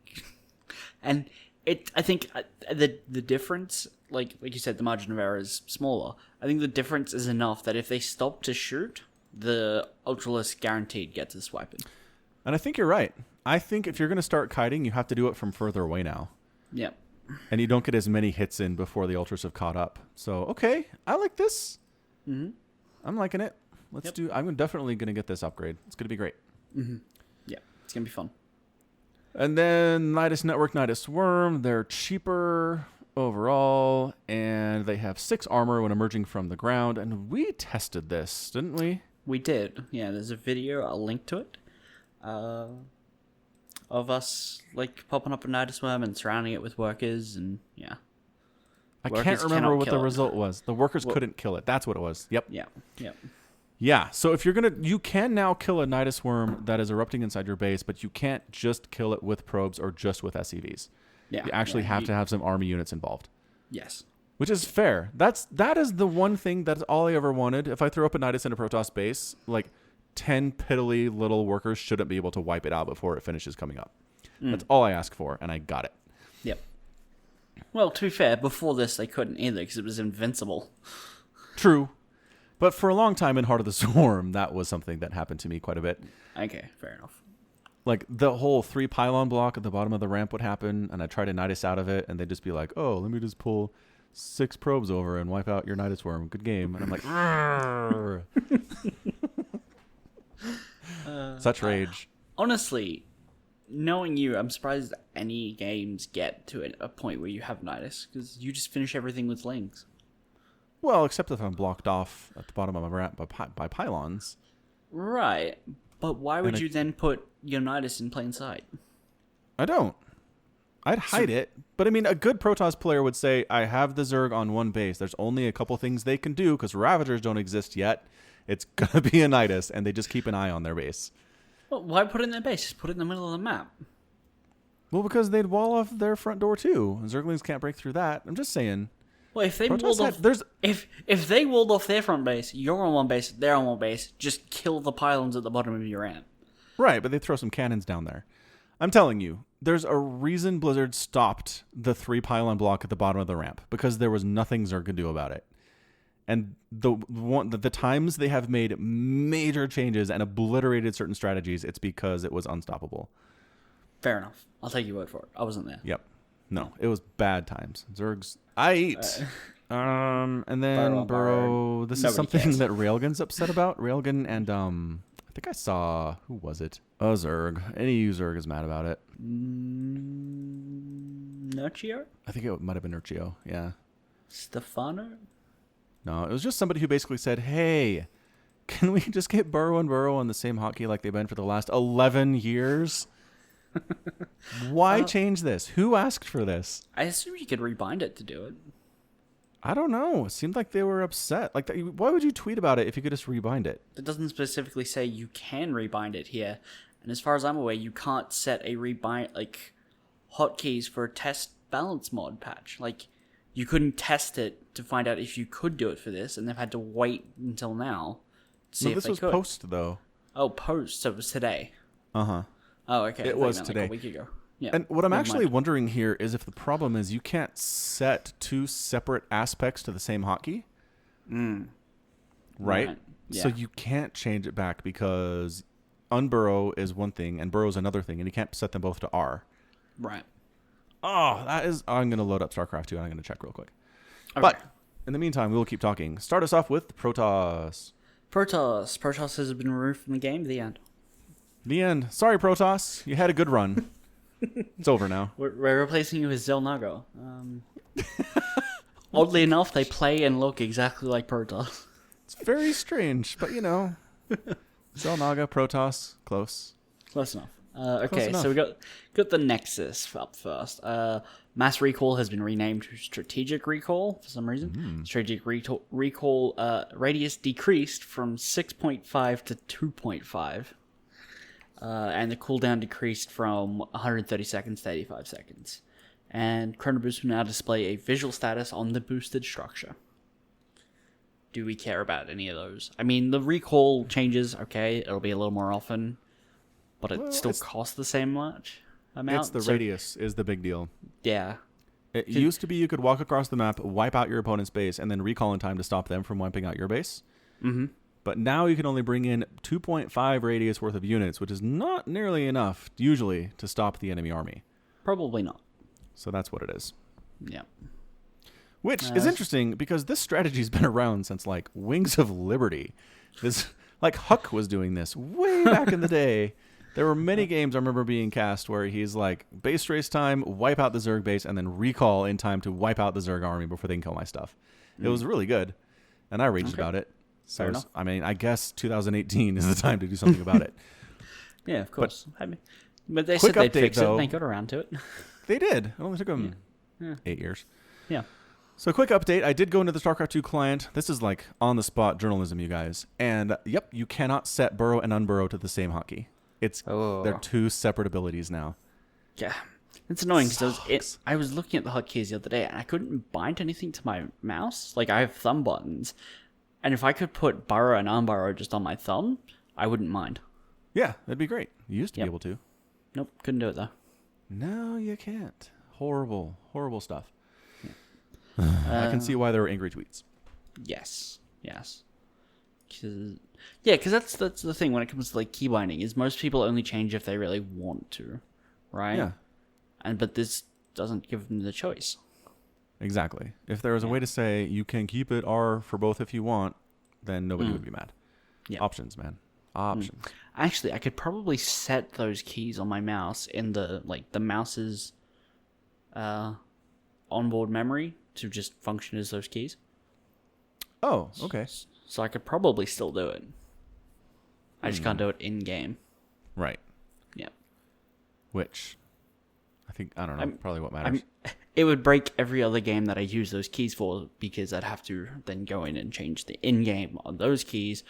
B: And I think the difference, like you said, the margin of error is smaller. I think the difference is enough that if they stop to shoot, the ultralisk guaranteed gets a swiping.
A: And I think you're right. I think if you're going to start kiting, you have to do it from further away now.
B: Yep.
A: And you don't get as many hits in before the ultras have caught up. So, okay, I like this.
B: Mm-hmm.
A: I'm liking it. I'm definitely going to get this upgrade. It's going to be great.
B: Mm-hmm. Yeah, it's going to be fun.
A: And then Nidus Network, Nidus Worm, they're cheaper overall, and they have 6 armor when emerging from the ground. And we tested this, didn't we?
B: We did. Yeah, there's a video, I'll link to it, of us like popping up a Nidus Worm and surrounding it with workers, and yeah.
A: I can't remember what the result was. The workers couldn't kill it. That's what it was. Yep.
B: Yeah. Yep.
A: Yeah. So if you can now kill a Nidus Worm that is erupting inside your base, but you can't just kill it with probes or just with SCVs.
B: Yeah.
A: You actually have to have some army units involved.
B: Yes.
A: Which is fair. That is the one thing that's all I ever wanted. If I throw up a Nidus in a Protoss base, like 10 piddly little workers shouldn't be able to wipe it out before it finishes coming up. That's all I asked for, and I got it.
B: Yep. Well, to be fair, before this they couldn't either because it was invincible.
A: True. But for a long time in Heart of the Swarm, that was something that happened to me quite a bit.
B: Okay, fair enough.
A: Like, the whole 3 pylon block at the bottom of the ramp would happen, and I'd try to Nidus out of it, and they'd just be like, oh, let me just pull 6 probes over and wipe out your Nidus Worm. Good game. And I'm like, such rage.
B: Honestly, knowing you, I'm surprised any games get to a point where you have Nidus, because you just finish everything with Lings.
A: Well, except if I'm blocked off at the bottom of my ramp by pylons.
B: Right. But why would you then put your Nidus in plain sight?
A: I don't. I'd hide it. But I mean, a good Protoss player would say, I have the Zerg on one base. There's only a couple things they can do because Ravagers don't exist yet. It's going to be a Nidus, and they just keep an eye on their base.
B: Well, why put it in their base? Just put it in the middle of the map.
A: Well, because they'd wall off their front door too. Zerglings can't break through that. I'm just saying.
B: Well, if they walled off, if they walled off their front base, you're on one base, they're on one base. Just kill the pylons at the bottom of your ramp.
A: Right, but they throw some cannons down there. I'm telling you, there's a reason Blizzard stopped the 3 pylon block at the bottom of the ramp because there was nothing Zerg could do about it. And the times they have made major changes and obliterated certain strategies, it's because it was unstoppable.
B: Fair enough. I'll take your word for it. I wasn't there.
A: Yep. No, it was bad times. Zergs. I eat. And then Burrow. This is something that Railgun's upset about. Railgun and I think I saw, who was it? A Zerg. Any Zerg is mad about it.
B: Nurcio?
A: I think it might have been Nurcio. Yeah.
B: Stefano?
A: No, it was just somebody who basically said, "Hey, can we just get Burrow and Burrow on the same hotkey like they've been for the last 11 years?" Why change this? Who asked for this?
B: I assume you could rebind it to do it.
A: I don't know. It seemed like they were upset. Like, why would you tweet about it if you could just rebind it?
B: It doesn't specifically say you can rebind it here. And as far as I'm aware, you can't set a rebind, like, hotkeys for a test balance mod patch. Like, you couldn't test it to find out if you could do it for this, and they've had to wait until now to see if they could.
A: This was post, though.
B: Oh, post. So it was today.
A: Uh-huh.
B: Oh, okay.
A: It was today.
B: Like a week ago. Yeah.
A: And what I'm actually wondering here is if the problem is you can't set 2 separate aspects to the same hotkey. Right?
B: Yeah.
A: So you can't change it back because unburrow is one thing and burrow is another thing, and you can't set them both to R.
B: Right.
A: Oh, I'm going to load up StarCraft 2 and I'm going to check real quick.
B: Okay.
A: But in the meantime, we will keep talking. Start us off with Protoss.
B: Protoss has been removed from the game. The end.
A: The end. Sorry, Protoss. You had a good run. It's over now.
B: We're replacing you with Xel'Naga. Oddly enough, they play and look exactly like Protoss.
A: It's very strange, but you know. Xel'Naga, Protoss, close.
B: Close enough. Okay,
A: enough.
B: so we got the Nexus up first. Mass Recall has been renamed to Strategic Recall for some reason. Strategic Recall radius decreased from 6.5 to 2.5. And the cooldown decreased from 130 seconds to 85 seconds. And Chrono Boost will now display a visual status on the boosted structure. Do we care about any of those? I mean, the recall changes, okay, it'll be a little more often, but it still costs the same much amount.
A: It's the radius is the big deal.
B: Yeah.
A: It used to be you could walk across the map, wipe out your opponent's base, and then recall in time to stop them from wiping out your base.
B: Mm-hmm.
A: But now you can only bring in 2.5 radius worth of units, which is not nearly enough, usually, to stop the enemy army.
B: Probably not.
A: So that's what it is.
B: Yeah.
A: Which is interesting, because this strategy's been around since, like, Wings of Liberty. This, like, Huck was doing this way back in the day. There were many games I remember being cast where he's like, base race time, wipe out the Zerg base, and then recall in time to wipe out the Zerg army before they can kill my stuff. It was really good, and I raged about it. So, I mean, I guess 2018 is the time to do something about it.
B: Yeah, of course. But they said they'd fix it, and they got around to it.
A: They did. It only took them 8 years.
B: Yeah.
A: So, quick update. I did go into the StarCraft 2 client. This is like on-the-spot journalism, you guys. And, yep, you cannot set burrow and unburrow to the same hotkey. They're two separate abilities now.
B: Yeah. It's annoying because I was looking at the hotkeys the other day, and I couldn't bind anything to my mouse. Like, I have thumb buttons. And if I could put burrow and unburrow just on my thumb, I wouldn't mind.
A: Yeah, that'd be great. You used to be able to.
B: Nope, couldn't do it though.
A: No, you can't. Horrible, horrible stuff. I can see why there were angry tweets.
B: Yes. Because that's the thing when it comes to like key binding is most people only change if they really want to, right?
A: Yeah.
B: But this doesn't give them the choice.
A: Exactly. If there was a way to say you can keep it R for both if you want, then nobody would be mad.
B: Yeah.
A: Options, man. Options.
B: Actually, I could probably set those keys on my mouse in the mouse's onboard memory to just function as those keys.
A: Oh, okay.
B: So I could probably still do it. I just can't do it in game.
A: Right.
B: Yeah.
A: Which I don't know, probably what matters.
B: It would break every other game that I use those keys for because I'd have to then go in and change the in-game on those keys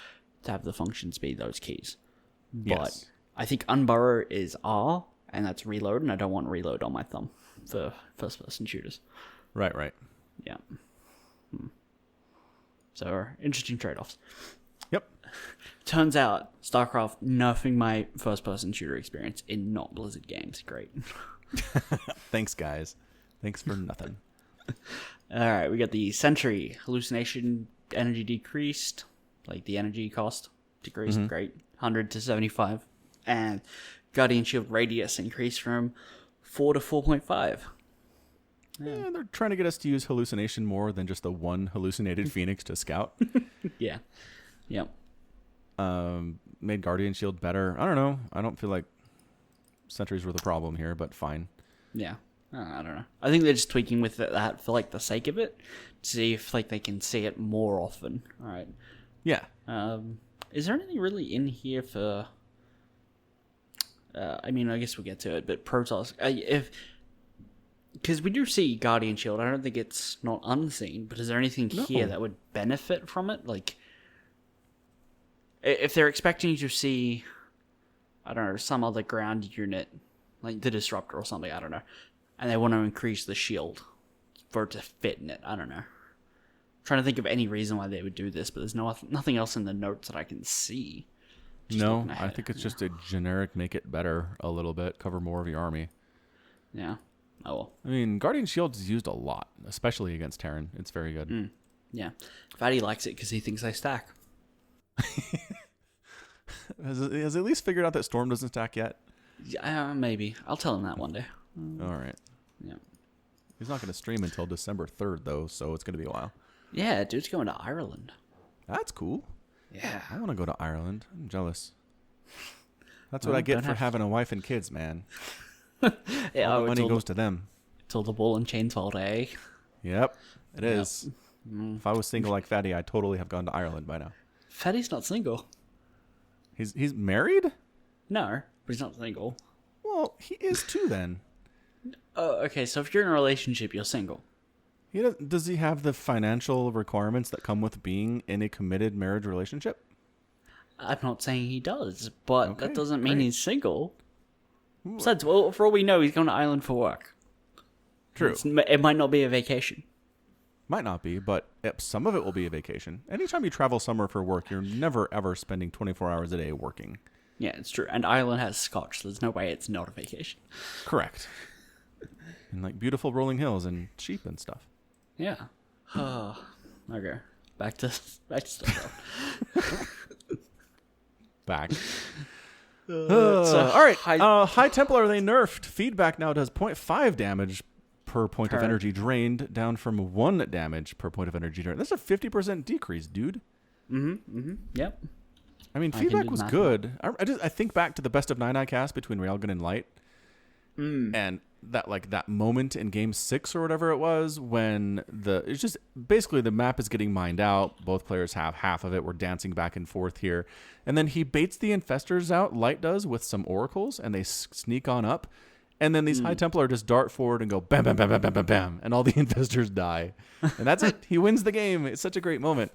B: to have the functions be those keys. But I think unburrow is R, and that's reload, and I don't want reload on my thumb for first-person shooters.
A: Right.
B: Yeah. So, interesting trade-offs.
A: Yep.
B: Turns out, StarCraft nerfing my first-person shooter experience in not Blizzard games. Great.
A: Thanks, guys. Thanks for nothing.
B: All right, we got the Sentry hallucination energy decreased, like the energy cost decreased. Great, 100 to 75, and Guardian Shield radius increased from 4 to 4.5.
A: Yeah, they're trying to get us to use hallucination more than just the one hallucinated phoenix to scout.
B: Yeah. Yep.
A: Made Guardian Shield better. I don't know. I don't feel like sentries were the problem here, but fine.
B: Yeah. I don't know. I think they're just tweaking with that for like the sake of it, to see if like they can see it more often. All right.
A: Yeah.
B: Is there anything really in here for? I mean, I guess we'll get to it, but Protoss, because we do see Guardian Shield, I don't think it's not unseen. But is there anything here that would benefit from it? Like, if they're expecting you to see, I don't know, some other ground unit, like the Disruptor or something, I don't know, and they want to increase the shield for it to fit in it, I don't know. I'm trying to think of any reason why they would do this, but there's nothing else in the notes that I can see.
A: No, I think it's just a generic make it better a little bit, cover more of your army.
B: Yeah. Oh well.
A: I mean, Guardian Shield is used a lot, especially against Terran. It's very good.
B: Yeah. Fatty likes it because he thinks they stack.
A: Has at least figured out that Storm doesn't stack yet?
B: Yeah, maybe. I'll tell him that one day.
A: All right.
B: Yeah.
A: He's not going to stream until December 3rd, though, so it's going to be a while.
B: Yeah, dude's going to Ireland.
A: That's cool.
B: Yeah.
A: I want to go to Ireland. I'm jealous. That's what I get for having a wife and kids, man.
B: Yeah,
A: all the money goes to them.
B: Till the ball and chain told, eh?
A: Yep, it is. If I was single like Fatty, I'd totally have gone to Ireland by now.
B: Fatty's not single.
A: He's married?
B: No, but he's not single.
A: Well, he is too then.
B: Oh, okay. So if you're in a relationship, you're single.
A: Does he have the financial requirements that come with being in a committed marriage relationship?
B: I'm not saying he does, but
A: Okay,
B: that doesn't mean
A: great.
B: he's single. Besides, well, for all we know, he's going to Ireland for work.
A: True.
B: It might not be a vacation.
A: Might not be, but some of it will be a vacation. Anytime you travel somewhere for work, you're never, ever spending 24 hours a day working.
B: Yeah, it's true. And Ireland has Scotch, so there's no way it's not a vacation.
A: Correct. And like beautiful rolling hills and sheep and stuff.
B: Yeah. Okay. Back to stuff.
A: Back.
B: So,
A: all right. High Templar, they nerfed. Feedback now does 0.5 damage per point of energy drained, down from 1 damage per point of energy drained. That's a 50% decrease, dude.
B: Yep.
A: I mean, feedback was good. I think back to the best of 9 cast between Railgun and Light. And that moment in game 6 or whatever it was when it's just basically the map is getting mined out. Both players have half of it. We're dancing back and forth here. And then he baits the infestors out, Light does, with some oracles, and they sneak on up. And then these High Templar just dart forward and go bam, bam, bam, bam, bam, bam, bam. And all the infestors die. And that's it. He wins the game. It's such a great moment.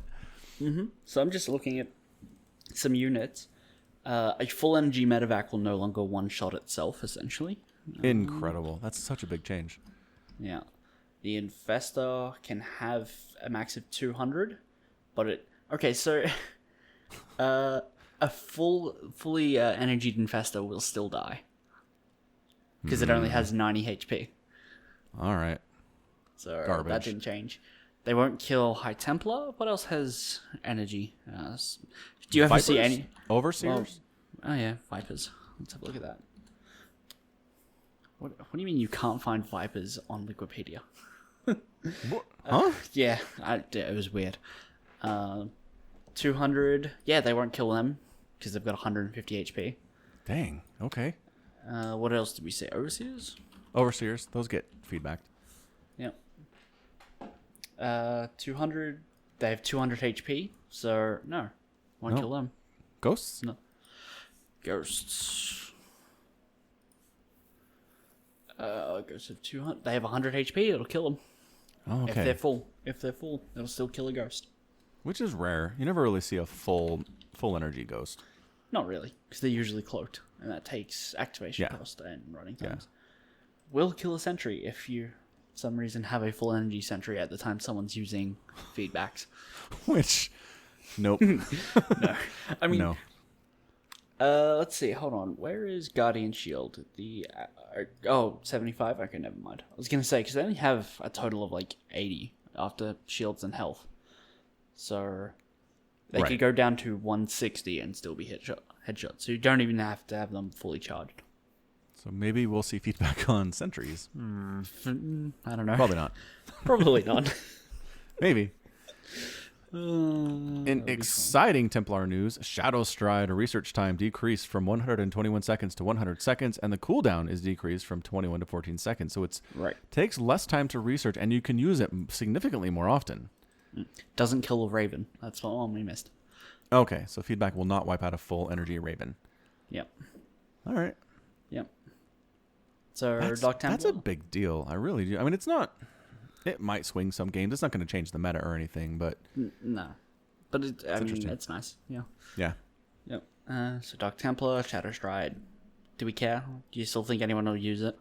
B: So I'm just looking at some units. A full energy medevac will no longer one-shot itself, essentially.
A: Incredible. That's such a big change.
B: Yeah. The Infestor can have a max of 200, but it... Okay, so... a fully energied Infestor will still die. Because it only has 90 HP.
A: All right.
B: So
A: Garbage.
B: that didn't change. They won't kill High Templar. What else has energy? Do you ever see any...
A: Overseers?
B: Oh yeah, Vipers. Let's have a look at that. What do you mean you can't find Vipers on Wikipedia?
A: Huh?
B: Yeah, it was weird. 200. Yeah, they won't kill them because they've got 150 HP.
A: Dang. Okay.
B: What else did we say? Overseers?
A: Overseers. Those get feedback.
B: Yep. 200. They have 200 HP, so no, won't kill them.
A: Ghosts?
B: No. Ghosts. Ghosts of 200. They have 100 HP. It'll kill them.
A: Oh, okay.
B: If they're full, it'll still kill a ghost.
A: Which is rare. You never really see a full energy ghost.
B: Not really, because they're usually cloaked, and that takes activation cost and running times. Will kill a sentry if you, for some reason, have a full energy sentry at the time someone's using feedbacks.
A: Which, nope.
B: No, I mean,
A: no.
B: Let's see. Hold on. Where is Guardian Shield? 75. Okay, never mind. I was gonna say because they only have a total of like 80 after shields and health, so they could go down to 160 and still be headshot. So you don't even have to have them fully charged.
A: So maybe we'll see feedback on sentries.
B: I don't know.
A: Probably not.
B: Probably not.
A: Maybe. In exciting Templar news, Shadow Stride research time decreased from 121 seconds to 100 seconds, and the cooldown is decreased from 21 to 14 seconds. So it takes less time to research, and you can use it significantly more often.
B: Doesn't kill a Raven. That's the one we missed.
A: Okay, so feedback will not wipe out a full energy Raven.
B: Yep.
A: All right.
B: Yep. So
A: That's a big deal. I really do. I mean, it's not... It might swing some games. It's not going to change the meta or anything, but...
B: No. But it's nice. Yeah.
A: Yeah.
B: Yep. So Dark Templar, Shadow Stride. Do we care? Do you still think anyone will use it?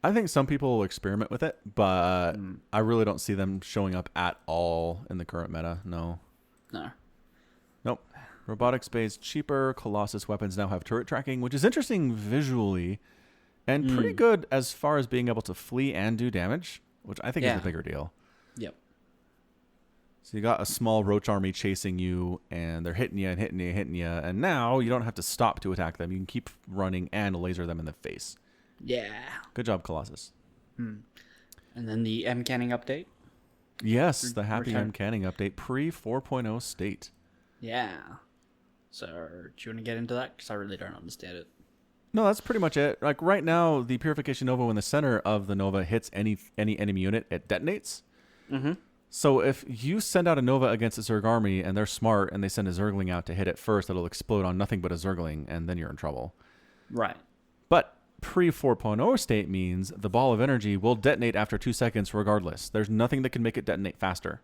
A: I think some people will experiment with it, but I really don't see them showing up at all in the current meta. No.
B: No.
A: Nope. Robotics based, cheaper Colossus weapons now have turret tracking, which is interesting visually and pretty good as far as being able to flee and do damage, which I think is the bigger deal.
B: Yep.
A: So you got a small roach army chasing you, and they're hitting you and hitting you and hitting you, and now you don't have to stop to attack them. You can keep running and laser them in the face.
B: Yeah.
A: Good job, Colossus.
B: And then the M canning update.
A: Yes, the happy M canning update pre 4.0 state.
B: Yeah. So, do you want to get into that? Because I really don't understand it.
A: No, that's pretty much it. Like right now, the Purification Nova, when the center of the Nova hits any enemy unit, it detonates.
B: Mm-hmm.
A: So if you send out a Nova against a Zerg army and they're smart and they send a Zergling out to hit it first, it'll explode on nothing but a Zergling, and then you're in trouble.
B: Right.
A: But pre 4.0 state means the ball of energy will detonate after 2 seconds regardless. There's nothing that can make it detonate faster.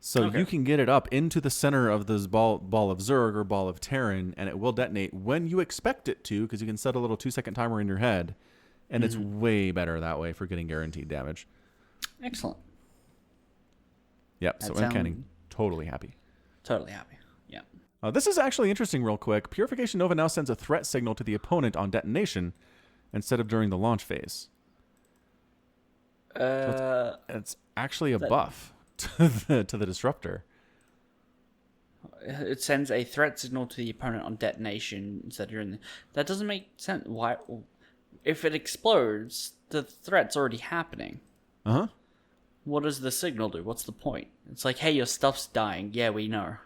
A: So you can get it up into the center of this ball of Zerg or ball of Terran, and it will detonate when you expect it to, because you can set a little 2-second timer in your head, and it's way better that way for getting guaranteed damage.
B: Excellent.
A: Yep, so Uncanny, totally happy.
B: Totally happy, yeah.
A: This is actually interesting real quick. Purification Nova now sends a threat signal to the opponent on detonation instead of during the launch phase. So it's actually a buff to the disruptor.
B: It sends a threat signal to the opponent on detonation instead of during the... That doesn't make sense. Why? If it explodes, the threat's already happening.
A: Uh-huh.
B: What does the signal do? What's the point? It's like, hey, your stuff's dying. Yeah, we know.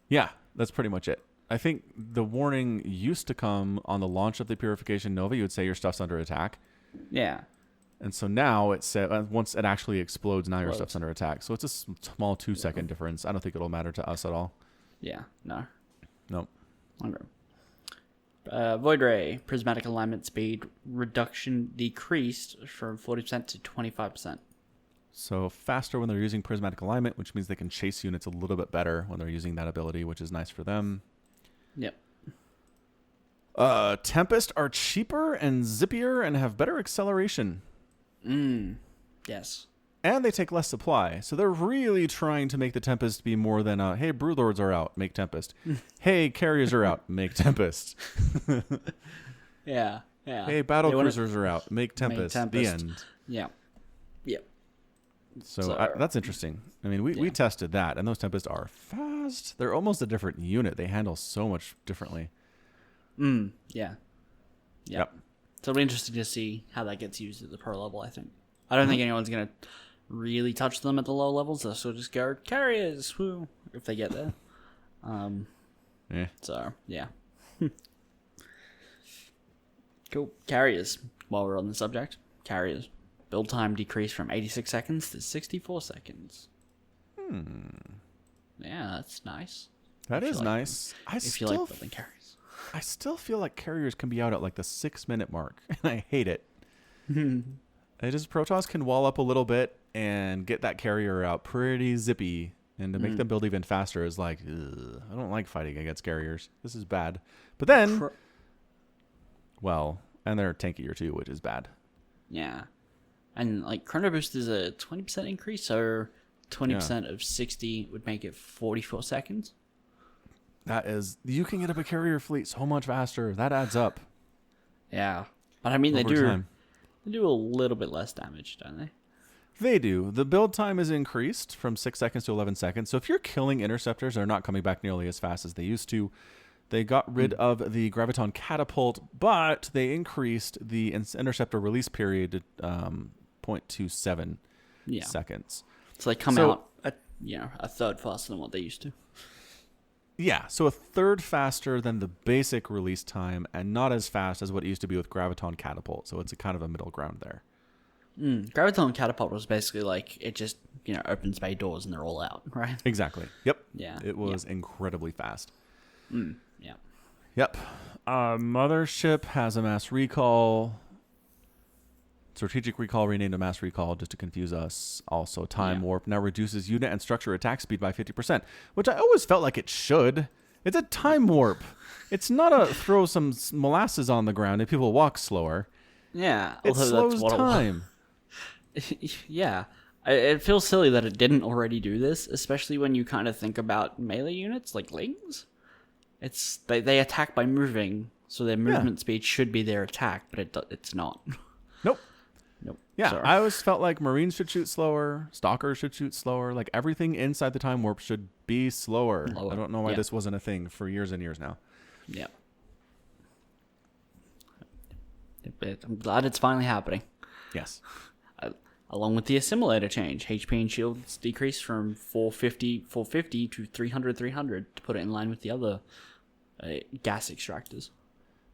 A: Yeah, that's pretty much it. I think the warning used to come on the launch of the Purification Nova. You would say your stuff's under attack.
B: Yeah.
A: And so now it said once it actually explodes, now your stuff's under attack. So it's a small 2-second difference. I don't think it'll matter to us at all.
B: Yeah, no.
A: Nope.
B: Okay. Void Ray, prismatic alignment speed reduction decreased from 40% to 25%.
A: So faster when they're using prismatic alignment, which means they can chase units a little bit better when they're using that ability, which is nice for them.
B: Yep.
A: Tempest are cheaper and zippier and have better acceleration.
B: Yes.
A: And they take less supply. So they're really trying to make the Tempest be more than, hey, Brewlords are out, make Tempest. Hey, Carriers are out, make Tempest.
B: Yeah.
A: Hey, Battle Cruisers are out, make Tempest. The end.
B: Yeah. Yep.
A: So that's interesting. I mean, we tested that, and those Tempests are fast. They're almost a different unit. They handle so much differently.
B: Yeah.
A: Yep.
B: So it'll be interesting to see how that gets used at the pro level, I think. I don't think anyone's going to really touch them at the low levels. So just go Carriers, woo, if they get there. So, yeah. Cool. Carriers, while we're on the subject. Carriers. Build time decreased from 86 seconds to 64 seconds. Yeah, that's nice.
A: That is nice.
B: If you like building carriers.
A: I still feel like Carriers can be out at like the 6-minute mark, and I hate it. It just Protoss can wall up a little bit and get that carrier out pretty zippy, and to make them build even faster is like, ugh, I don't like fighting against carriers. This is bad. But then, and they're tankier too, which is bad.
B: Yeah. And like Chrono Boost is a 20% increase, so 20% of 60 would make it 44 seconds.
A: That is, you can get up a carrier fleet so much faster. That adds up.
B: Yeah. But I mean, they do a little bit less damage, don't they?
A: They do. The build time is increased from 6 seconds to 11 seconds. So if you're killing interceptors, they're not coming back nearly as fast as they used to. They got rid of the Graviton Catapult, but they increased the interceptor release period to 0.27 seconds.
B: So they come out a third faster than what they used to.
A: Yeah, so a third faster than the basic release time and not as fast as what it used to be with Graviton Catapult. So it's a kind of a middle ground there.
B: Graviton Catapult was basically like it just, opens bay doors and they're all out, right?
A: Exactly. Yep.
B: Yeah.
A: It was incredibly fast.
B: Yeah.
A: Yep. Mothership has a mass recall. Strategic recall renamed a mass recall just to confuse us. Also, time warp now reduces unit and structure attack speed by 50%, which I always felt like it should. It's a time warp. It's not a throw some molasses on the ground and people walk slower.
B: Yeah.
A: It slows time.
B: Yeah. It feels silly that it didn't already do this, especially when you kind of think about melee units like Lings. They attack by moving, so their movement speed should be their attack, but it's not.
A: Nope. Yeah,
B: Sorry.
A: I always felt like Marines should shoot slower, Stalkers should shoot slower, like everything inside the time warp should be slower. I don't know why this wasn't a thing for years and years now.
B: Yeah. I'm glad it's finally happening.
A: Yes.
B: Along with the assimilator change, HP and shields decreased from 450 to 300 to put it in line with the other gas extractors.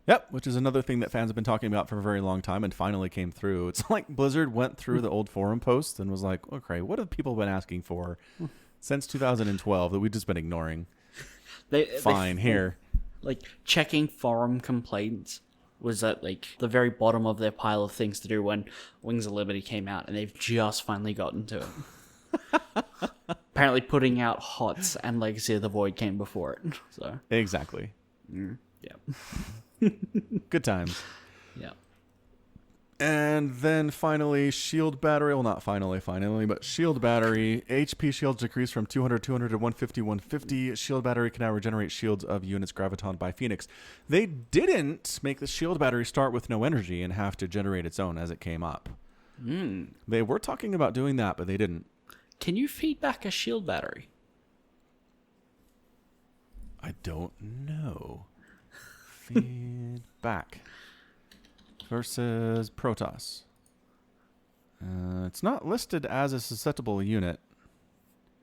A: Yep, which is another thing that fans have been talking about for a very long time and finally came through. It's like Blizzard went through the old forum posts and was like, okay, what have people been asking for since 2012 that we've just been ignoring? Here.
B: Like checking forum complaints was at like the very bottom of their pile of things to do when Wings of Liberty came out, and they've just finally gotten to it. Apparently, putting out HOTS and Legacy of the Void came before it. So
A: Exactly.
B: yeah,
A: Good times.
B: yeah.
A: And then finally, shield battery. Well, not finally, but shield battery. HP shields decrease from 200 to 150, 150. Shield battery can now regenerate shields of units graviton by Phoenix. They didn't make the shield battery start with no energy and have to generate its own as it came up. They were talking about doing that, but they didn't.
B: Can you feed back a shield battery?
A: I don't know. Feedback versus Protoss. It's not listed as a susceptible unit.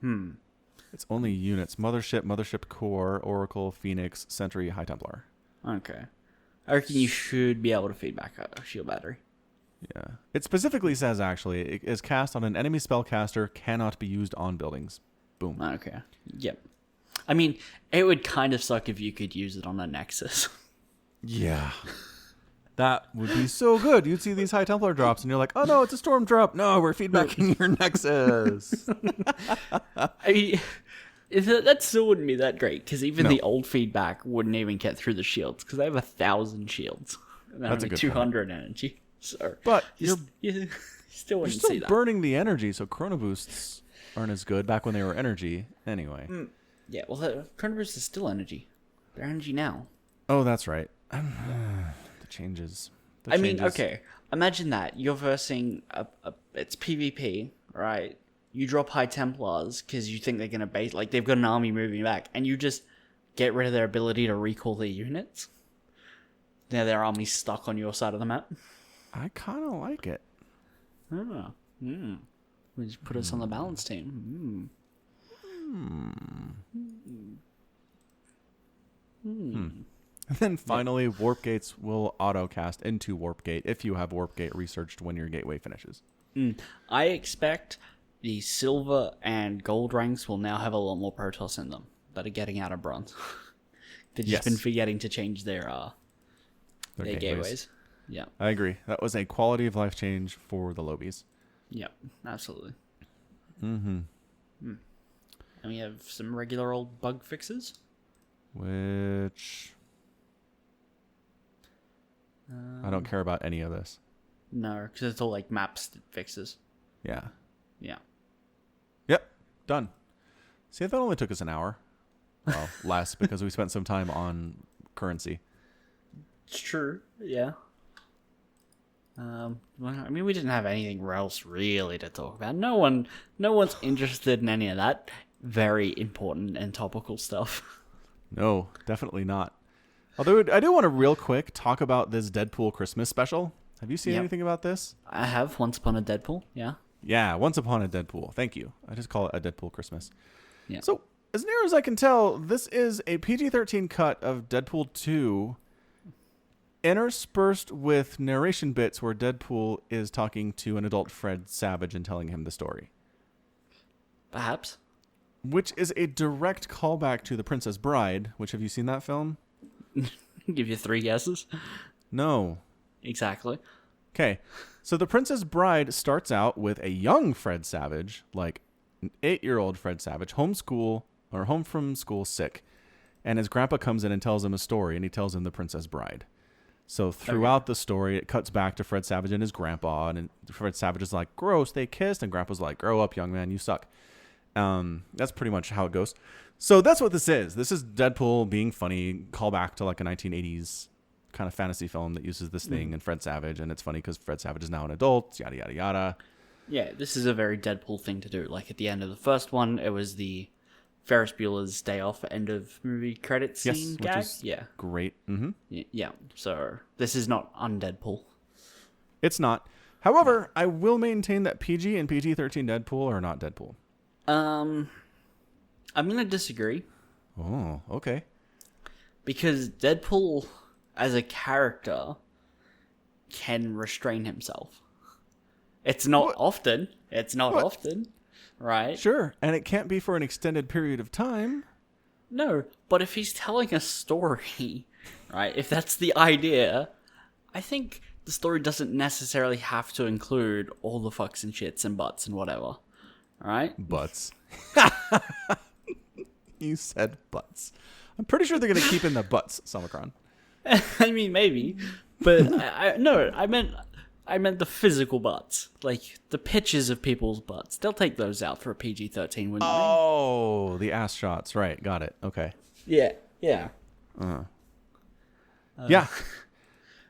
A: It's only units. Mothership Core, Oracle, Phoenix, Sentry, High Templar.
B: Okay. I reckon you should be able to feed back a shield battery.
A: Yeah. It specifically says, actually, it is cast on an enemy spellcaster, cannot be used on buildings. Boom.
B: Okay. Yep. I mean, it would kind of suck if you could use it on a Nexus.
A: Yeah. That would be so good. You'd see these High Templar drops, and you're like, oh no, it's a storm drop. No, we're feedbacking your Nexus.
B: I mean, that still wouldn't be that great, because even the old feedback wouldn't even get through the shields, because they have 1,000 shields. And
A: That's a good
B: 200 energy. So
A: but
B: you
A: you're
B: still wouldn't
A: still
B: see that.
A: burning the energy, so Chrono Boosts aren't as good back when they were energy. Anyway.
B: Yeah, well, the Chrono Burst is still energy. They're energy now.
A: Oh, that's right. The changes.
B: I mean, okay. Imagine that. You're versing it's PvP, right? You drop High Templars because you think they're going to base... Like, they've got an army moving back, and you just get rid of their ability to recall their units. Now their army's stuck on your side of the map.
A: I kind of like it.
B: Oh. We just put us on the balance team.
A: And then finally, Warp Gates will auto-cast into Warp Gate if you have Warp Gate researched when your gateway finishes.
B: I expect the silver and gold ranks will now have a lot more Protoss in them that are getting out of bronze. They've just been forgetting to change their gateways. Yeah.
A: I agree. That was a quality of life change for the Lobies.
B: Yep, absolutely. And we have some regular old bug fixes.
A: Which... I don't care about any of this.
B: No, because it's all like maps fixes.
A: Yeah.
B: Yeah.
A: Yep. Done. See, that only took us an hour. Well, less because we spent some time on currency.
B: It's true. Yeah. Well, I mean, we didn't have anything else really to talk about. No one's interested in any of that very important and topical stuff.
A: No, definitely not. Although I do want to real quick talk about this Deadpool Christmas special. Have you seen anything about this?
B: I have. Once Upon a Deadpool, yeah.
A: Yeah, Once Upon a Deadpool. Thank you. I just call it a Deadpool Christmas.
B: Yeah.
A: So, as near as I can tell, this is a PG-13 cut of Deadpool 2 interspersed with narration bits where Deadpool is talking to an adult Fred Savage and telling him the story.
B: Perhaps.
A: Which is a direct callback to The Princess Bride, which, have you seen that film?
B: Give you 3 guesses.
A: No.
B: Exactly.
A: Okay. So The Princess Bride starts out with a young Fred Savage, like an 8-year-old Fred Savage, home from school sick. And his grandpa comes in and tells him a story, and he tells him The Princess Bride. So throughout the story, it cuts back to Fred Savage and his grandpa, and Fred Savage is like, gross, they kissed, and grandpa's like, grow up, young man, you suck. That's pretty much how it goes. So that's what this is. This is Deadpool being funny, call back to like a 1980s kind of fantasy film that uses this thing and Fred Savage, and it's funny because Fred Savage is now an adult, yada, yada, yada.
B: Yeah, this is a very Deadpool thing to do. Like at the end of the first one, it was the Ferris Bueller's Day Off end of movie credit scene gag.
A: Which is great. Mm-hmm.
B: Yeah, so this is not un-Deadpool.
A: It's not. However, I will maintain that PG and PG-13 Deadpool are not Deadpool.
B: I'm going to disagree.
A: Oh, okay.
B: Because Deadpool, as a character, can restrain himself. It's not often. It's not often, right?
A: Sure, and it can't be for an extended period of time.
B: No, but if he's telling a story, right, if that's the idea, I think the story doesn't necessarily have to include all the fucks and shits and butts and whatever. All right?
A: Butts. You said butts. I'm pretty sure they're going to keep in the butts, Somicron.
B: I mean, maybe, but I meant the physical butts, like the pictures of people's butts. They'll take those out for a PG-13, wouldn't
A: Oh, the ass shots. Right. Got it. Okay.
B: they? Yeah.
A: Yeah.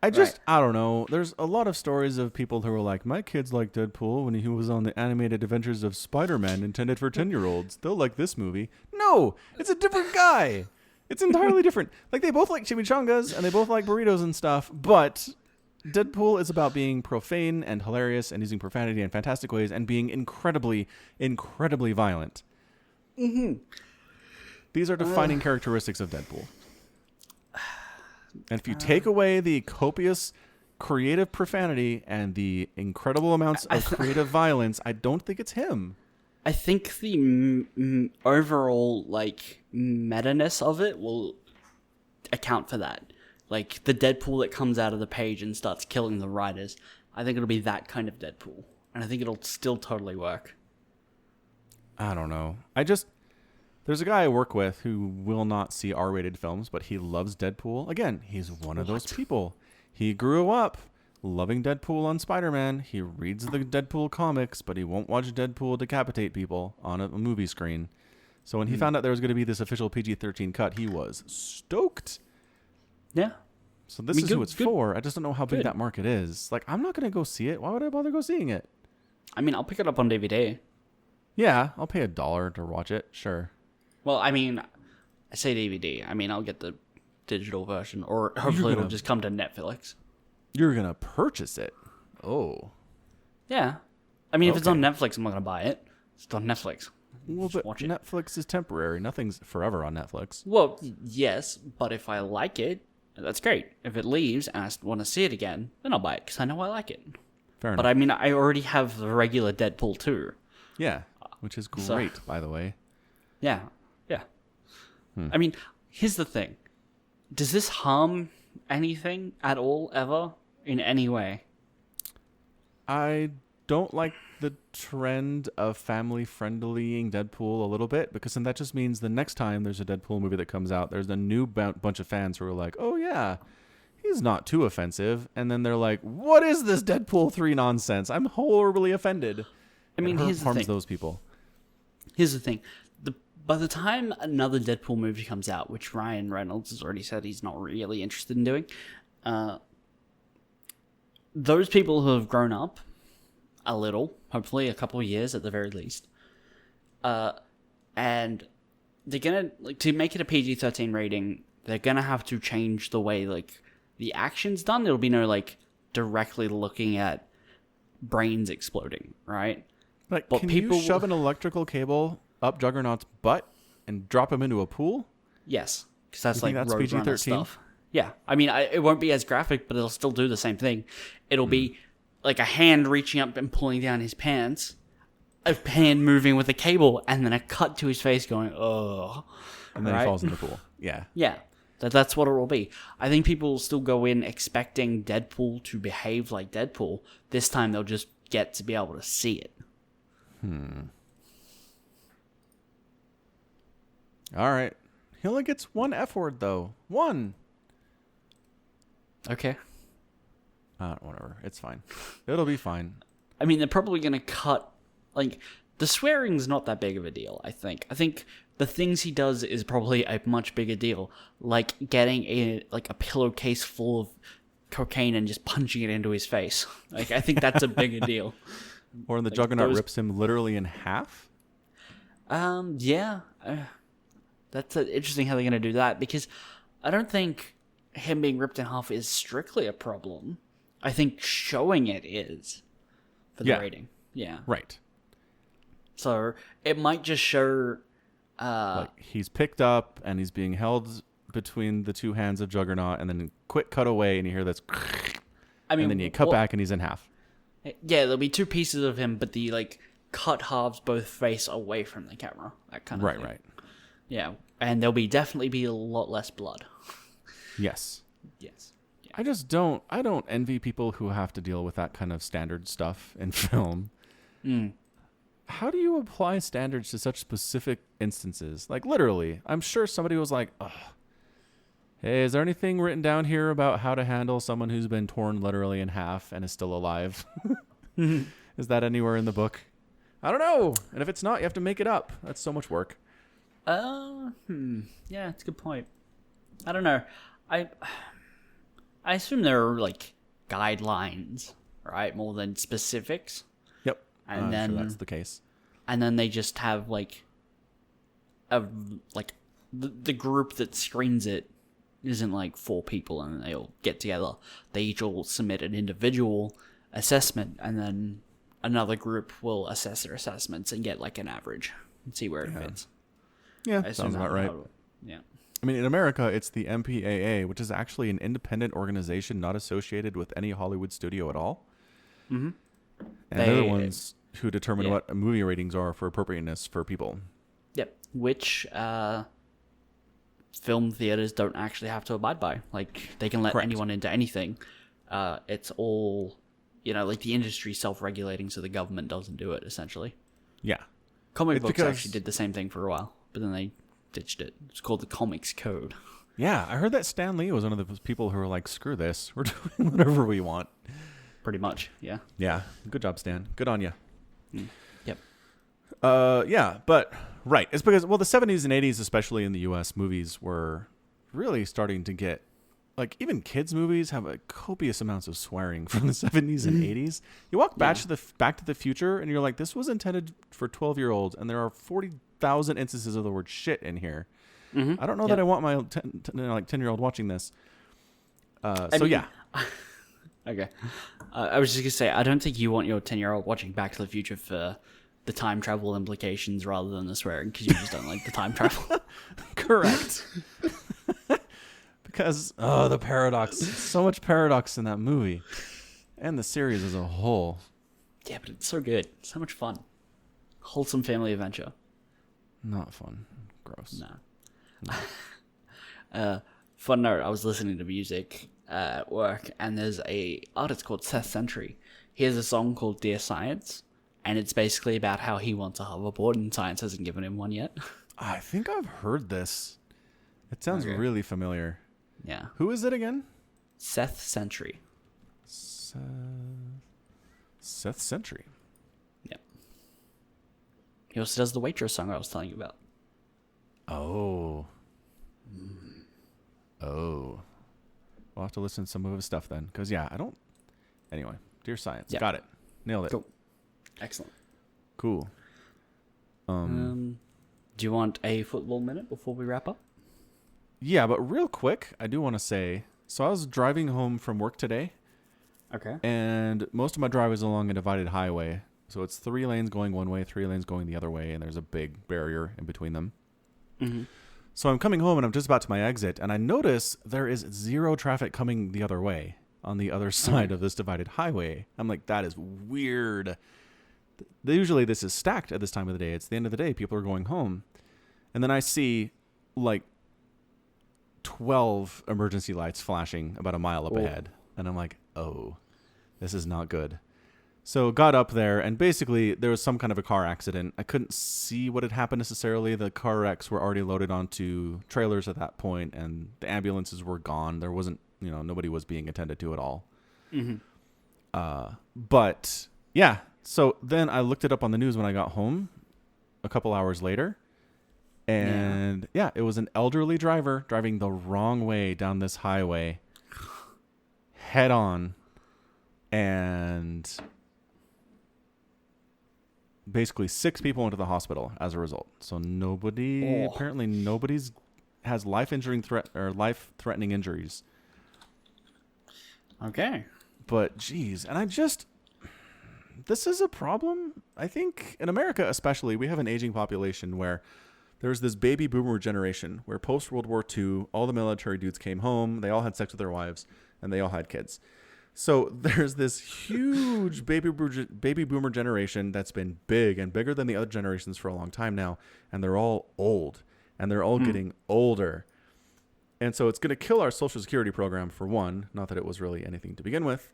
A: I
B: Right.
A: don't know. There's a lot of stories of people who were like, my kids like Deadpool when he was on the animated adventures of Spider-Man intended for 10-year-olds. They'll like this movie. No, it's a different guy. It's entirely different. Like, they both like chimichangas and they both like burritos and stuff, but Deadpool is about being profane and hilarious and using profanity in fantastic ways and being incredibly, incredibly violent. Mm-hmm. These are defining characteristics of Deadpool. And if you take away the copious creative profanity and the incredible amounts of creative violence, I don't think it's him.
B: I think the overall, like, meta-ness of it will account for that. Like, the Deadpool that comes out of the page and starts killing the writers, I think it'll be that kind of Deadpool. And I think it'll still totally work.
A: I don't know. There's a guy I work with who will not see R-rated films, but he loves Deadpool. Again, he's one of those people. He grew up loving Deadpool on Spider-Man. He reads the Deadpool comics, but he won't watch Deadpool decapitate people on a movie screen. So when he found out there was going to be this official PG-13 cut, he was stoked.
B: Yeah.
A: So this is who it's for. I just don't know how big that market is. Like, I'm not going to go see it. Why would I bother go seeing it?
B: I mean, I'll pick it up on DVD.
A: Yeah, I'll pay $1 to watch it. Sure.
B: Well, I mean, I say DVD. I mean, I'll get the digital version, or hopefully it'll just come to Netflix.
A: You're going to purchase it? Oh.
B: Yeah. I mean, if it's on Netflix, I'm not going to buy it. It's on Netflix.
A: Well,
B: Just
A: but
B: watch it.
A: Netflix is temporary. Nothing's forever on Netflix.
B: Well, yes, but if I like it, that's great. If it leaves and I want to see it again, then I'll buy it because I know I like it.
A: Fair enough.
B: But I mean, I already have the regular Deadpool 2.
A: Yeah, which is great, by the way.
B: Yeah. Yeah. I mean, here's the thing. Does this harm anything at all, ever, in any way?
A: I don't like the trend of family-friendlying Deadpool a little bit, because then that just means the next time there's a Deadpool movie that comes out, there's a new bunch of fans who are like, oh yeah, he's not too offensive. And then they're like, what is this Deadpool 3 nonsense? I'm horribly offended.
B: I mean, here's the
A: harms
B: thing.
A: those people.
B: Here's the thing. By the time another Deadpool movie comes out, which Ryan Reynolds has already said he's not really interested in doing, those people who have grown up a little, hopefully a couple of years at the very least, and they're gonna, like, to make it a PG-13 rating, they're gonna have to change the way, like, the action's done. There'll be no, like, directly looking at brains exploding, right?
A: Like,
B: But
A: can
B: people-
A: you shove an electrical cable up Juggernaut's butt and drop him into a pool?
B: Yes, because that's
A: You think
B: like
A: that's
B: Roadrunner
A: PG-13?
B: stuff. Yeah, I mean, it won't be as graphic, but it'll still do the same thing. It'll be like a hand reaching up and pulling down his pants, a hand moving with a cable, and then a cut to his face going, "Oh,"
A: And then
B: right?
A: he falls in the pool. Yeah.
B: Yeah, that's what it will be. I think people will still go in expecting Deadpool to behave like Deadpool. This time they'll just get to be able to see it.
A: All right. He only gets one F word, though. One.
B: Okay.
A: Whatever. It's fine. It'll be fine.
B: I mean, they're probably going to cut, like, the swearing's not that big of a deal, I think. I think the things he does is probably a much bigger deal, like getting a pillowcase full of cocaine and just punching it into his face. Like, I think that's a bigger deal.
A: Or when the
B: Like,
A: Juggernaut
B: those-
A: rips him literally in half.
B: Yeah. That's interesting how they're going to do that, because I don't think him being ripped in half is strictly a problem. I think showing it is for the
A: Yeah.
B: rating. Yeah.
A: Right.
B: So it might just show.
A: Like, he's picked up and he's being held between the two hands of Juggernaut, and then quick cut away, and you hear this.
B: I mean,
A: And then you cut back, and he's in half.
B: Yeah, there'll be two pieces of him, but the cut halves both face away from the camera. That kind of
A: Right,
B: thing.
A: right.
B: Yeah, and there'll definitely be a lot less blood.
A: Yes.
B: Yes. Yeah.
A: I don't envy people who have to deal with that kind of standard stuff in film. How do you apply standards to such specific instances? Like, literally, I'm sure somebody was like, ugh, hey, is there anything written down here about how to handle someone who's been torn literally in half and is still alive? Is that anywhere in the book? I don't know. And if it's not, you have to make it up. That's so much work.
B: Yeah, that's a good point. I don't know. I assume there are like guidelines, right, more than specifics.
A: Yep.
B: And
A: I'm
B: then
A: sure that's the case.
B: And then they just have like the group that screens it isn't like 4 people, and they all get together. They each all submit an individual assessment, and then another group will assess their assessments and get like an average and see where it fits.
A: Yeah, sounds about right.
B: Yeah.
A: I mean, in America, it's the MPAA, which is actually an independent organization not associated with any Hollywood studio at all. Mm-hmm. And they're the ones who determine what movie ratings are for appropriateness for people.
B: Yep. Which film theaters don't actually have to abide by. Like, they can let anyone into anything. It's all, like the industry self-regulating, so the government doesn't do it, essentially.
A: Yeah.
B: Comic books actually did the same thing for a while, but then they ditched it. It's called the Comics Code.
A: Yeah, I heard that Stan Lee was one of the people who were like, screw this. We're doing whatever we want.
B: Pretty much, yeah.
A: Yeah. Good job, Stan. Good on you.
B: Yep.
A: Yeah, but right. It's because, well, the 70s and 80s, especially in the US, movies were really starting to get, like, even kids' movies have a copious amounts of swearing from the 70s and 80s. You walk back to the Future, and you're like, this was intended for 12-year-olds, and there are 40,000 instances of the word shit in here. Mm-hmm. I don't know that I want my 10-year-old watching this. Yeah.
B: Okay. I was just going to say, I don't think you want your 10-year-old watching Back to the Future for the time travel implications rather than the swearing, because you just don't like the time travel.
A: Correct. Because, the paradox. So much paradox in that movie. And the series as a whole.
B: Yeah, but it's so good. So much fun. Wholesome family adventure.
A: Not fun. Gross.
B: No. Fun note, I was listening to music at work, and there's a artist called Seth Sentry. He has a song called Dear Science, and it's basically about how he wants a hoverboard, and science hasn't given him one yet.
A: I think I've heard this. It sounds really familiar.
B: Yeah.
A: Who is it again?
B: Seth Sentry.
A: Seth Sentry.
B: Yep. He also does the Waitress song I was telling you about.
A: Oh. Oh. We'll have to listen to some of his stuff then. Because, I don't... Anyway, Dear Science. Yep. Got it. Nailed it.
B: Cool. Excellent.
A: Cool.
B: Do you want a football minute before we wrap up?
A: Yeah, but real quick, I do want to say... So I was driving home from work today.
B: Okay.
A: And most of my drive is along a divided highway. So it's 3 lanes going one way, 3 lanes going the other way, and there's a big barrier in between them. Mm-hmm. So I'm coming home, and I'm just about to my exit, and I notice there is 0 traffic coming the other way on the other side of this divided highway. I'm like, that is weird. Usually this is stacked at this time of the day. It's the end of the day. People are going home. And then I see, like, 12 emergency lights flashing about a mile up ahead. And I'm like, oh, this is not good. So got up there, and basically there was some kind of a car accident. I couldn't see what had happened necessarily. The car wrecks were already loaded onto trailers at that point, and the ambulances were gone. There wasn't, nobody was being attended to at all. Mm-hmm. But, yeah. So then I looked it up on the news when I got home a couple hours later. And, it was an elderly driver driving the wrong way down this highway, head on, and... basically 6 people went to the hospital as a result. So apparently nobody's has life-threatening injuries.
B: Okay.
A: But geez, and this is a problem. I think in America especially, we have an aging population where there's this baby boomer generation where post World War II, all the military dudes came home, they all had sex with their wives, and they all had kids. So there's this huge baby boomer generation that's been big and bigger than the other generations for a long time now. And they're all old, and they're all getting older. And so it's going to kill our Social Security program, for one. Not that it was really anything to begin with.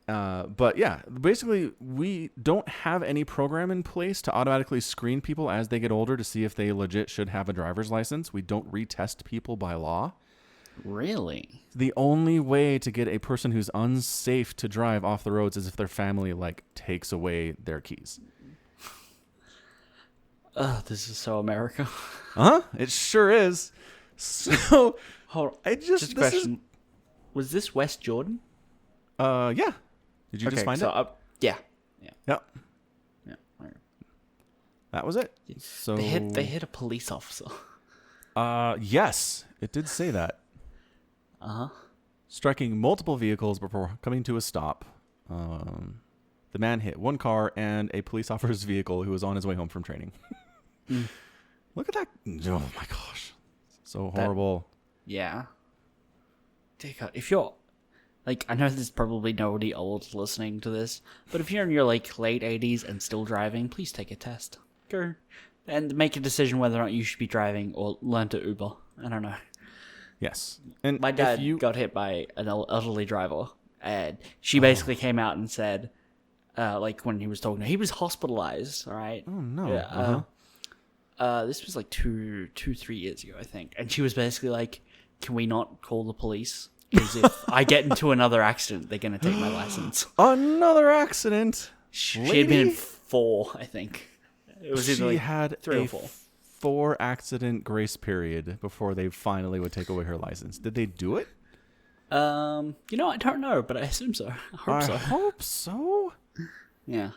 A: But yeah, basically, we don't have any program in place to automatically screen people as they get older to see if they legit should have a driver's license. We don't retest people by law.
B: Really?
A: The only way to get a person who's unsafe to drive off the roads is if their family like takes away their keys.
B: This is so America.
A: It sure is. So
B: Hold on.
A: I just
B: a question. Was this West Jordan?
A: Yeah. Did you just find it?
B: Yeah.
A: Yep.
B: Yeah. Right.
A: That was it. So
B: They hit a police officer.
A: Yes, it did say that. Striking multiple vehicles before coming to a stop. The man hit one car and a police officer's vehicle who was on his way home from training. Look at that. Oh my gosh. So horrible.
B: Yeah. If you're like, I know there's probably nobody old listening to this, but if you're in your like late 80s and still driving, please take a test. Go and make a decision whether or not you should be driving or learn to Uber. I don't know.
A: Yes. And
B: My dad got hit by an elderly driver, and she basically came out and said, like when he was talking to her, he was hospitalized, all right?
A: Oh, no.
B: Yeah, this was like 3 years ago, I think. And she was basically like, can we not call the police? Because if I get into another accident, they're going to take my license.
A: Another accident.
B: She had been in 4, I think. It was either
A: She
B: like
A: had
B: 3 or
A: a
B: 4.
A: 4 accident grace period before they finally would take away her license. Did they do it?
B: I don't know, but I assume so. I
A: hope so.
B: Yeah.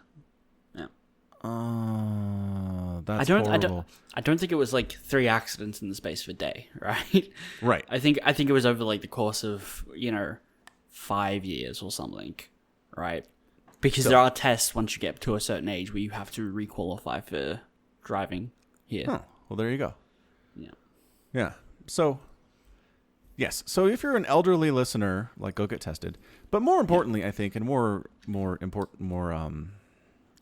A: That's horrible.
B: I don't think it was like 3 accidents in the space of a day, right?
A: Right.
B: I think it was over like the course of 5 years or something, right? Because there are tests once you get to a certain age where you have to requalify for driving here.
A: Oh, well, there you go.
B: Yeah.
A: Yeah. So, yes. So if you're an elderly listener, like, go get tested. But more importantly, I think, and more important, oh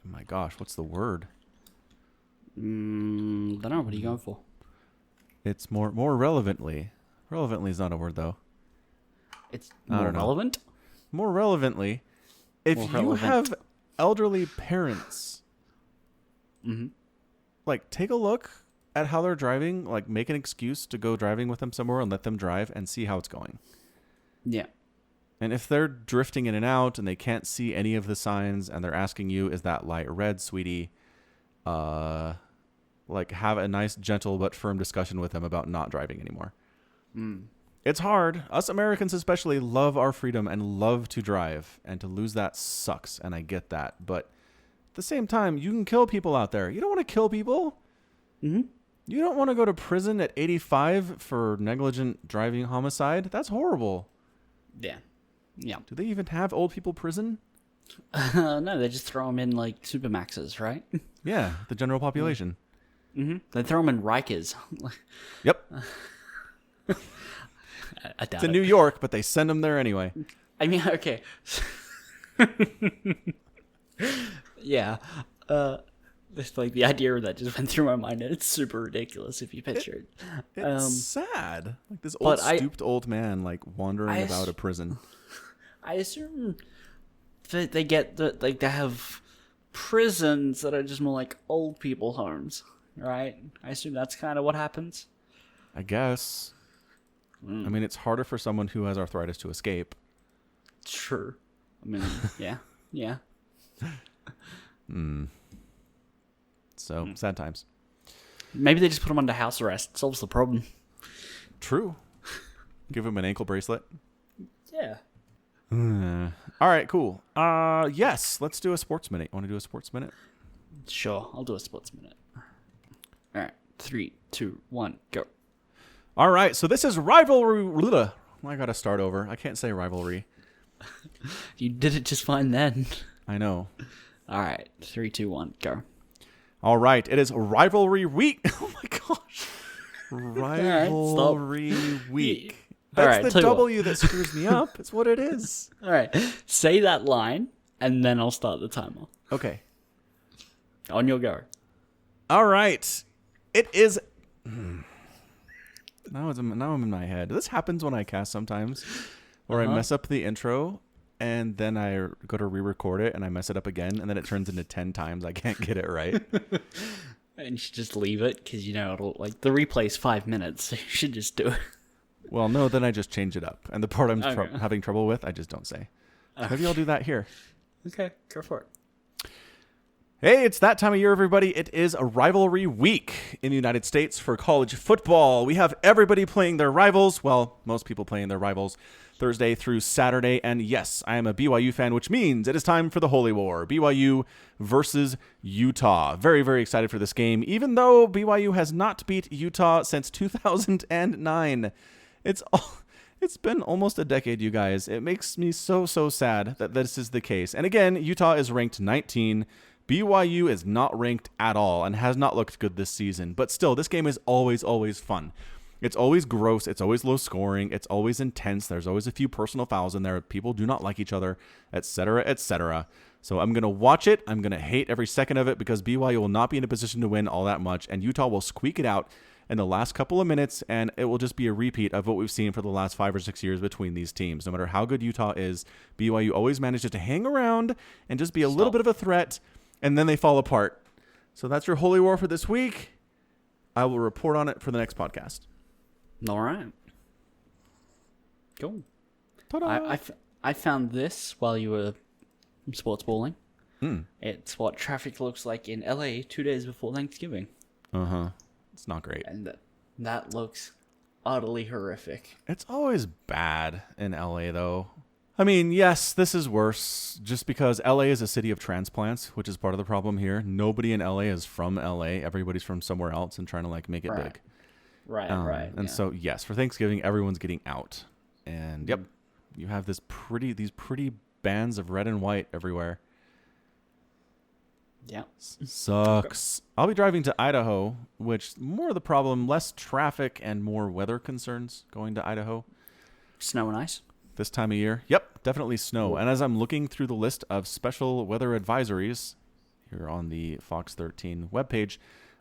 A: my gosh, what's the word?
B: Don't know. What are you going for?
A: It's more relevantly. Relevantly is not a word, though.
B: It's more relevant?
A: More relevantly, if you have elderly parents, like, take a look at how they're driving, like, make an excuse to go driving with them somewhere and let them drive and see how it's going.
B: Yeah.
A: And if they're drifting in and out and they can't see any of the signs and they're asking you, is that light red, sweetie? Like, have a nice, gentle, but firm discussion with them about not driving anymore. It's hard. Us Americans especially love our freedom and love to drive, and to lose that sucks, and I get that. But at the same time, you can kill people out there. You don't want to kill people. You don't want to go to prison at 85 for negligent driving homicide. That's horrible.
B: Yeah. Yeah.
A: Do they even have old people prison?
B: No, they just throw them in like supermaxes, right?
A: Yeah, the general population.
B: They throw them in Rikers.
A: Yep.
B: I doubt
A: It's in New York, but they send them there anyway.
B: I mean, okay. Yeah. Just like the idea that just went through my mind, and it's super ridiculous if you picture it.
A: It's sad. Like this old stooped old man like wandering about a prison.
B: I assume that they get they have prisons that are just more like old people homes, right? I assume that's kind of what happens.
A: I guess. I mean, it's harder for someone who has arthritis to escape.
B: Sure. I mean, yeah.
A: So, sad times.
B: Maybe they just put him under house arrest. Solves the problem.
A: True. Give him an ankle bracelet.
B: Yeah.
A: All right, cool. Yes, let's do a sports minute. You want to do a sports minute?
B: Sure, I'll do a sports minute. All right, 3, 2, 1, go.
A: All right, so this is rivalry. I got to start over. I can't say rivalry.
B: You did it just fine then.
A: I know.
B: All right, 3, 2, 1, go.
A: All right, it is rivalry week. Oh my gosh. Rivalry week. That's the W that screws me up. It's what it is.
B: All right, say that line, and then I'll start the timer.
A: Okay.
B: On your go.
A: All right. It is... Now I'm in my head. This happens when I cast sometimes, where I mess up the intro, and then I go to re-record it, and I mess it up again, and then it turns into 10 times. I can't get it right.
B: And you should just leave it, because, it'll, the replay's 5 minutes, so you should just do it.
A: Well, no, then I just change it up. And the part I'm having trouble with, I just don't say. Maybe I'll do that here.
B: Okay, go for it.
A: Hey, it's that time of year, everybody. It is a rivalry week in the United States for college football. We have everybody playing their rivals. Well, most people playing their rivals Thursday through Saturday. And yes, I am a BYU fan, which means it is time for the Holy War. BYU versus Utah. Very, very excited for this game, even though BYU has not beat Utah since 2009. It's been almost a decade, you guys. It makes me so sad that this is the case. And again, Utah is ranked 19. BYU is not ranked at all and has not looked good this season. But still, this game is always fun. It's always gross. It's always low scoring. It's always intense. There's always a few personal fouls in there. People do not like each other, etc., etc. So I'm going to watch it. I'm going to hate every second of it because BYU will not be in a position to win all that much. And Utah will squeak it out in the last couple of minutes, and it will just be a repeat of what we've seen for the last 5 or 6 years between these teams. No matter how good Utah is, BYU always manages to hang around and just be a little bit of a threat, and then they fall apart. So that's your Holy War for this week. I will report on it for the next podcast.
B: All right. Cool.
A: Ta-da!
B: I found this while you were sports balling. It's what traffic looks like in LA 2 days before Thanksgiving.
A: Uh-huh. It's not great.
B: And that looks utterly horrific.
A: It's always bad in LA, though. I mean, yes, this is worse just because LA is a city of transplants, which is part of the problem here. Nobody in LA is from LA. Everybody's from somewhere else and trying to make it big.
B: Right.
A: And so, yes, for Thanksgiving, everyone's getting out. And yep, you have these pretty bands of red and white everywhere.
B: Yeah.
A: Sucks. I'll be driving to Idaho, which more of the problem, less traffic and more weather concerns going to Idaho.
B: Snow and ice?
A: This time of year. Yep, definitely snow. And as I'm looking through the list of special weather advisories here on the Fox 13 webpage,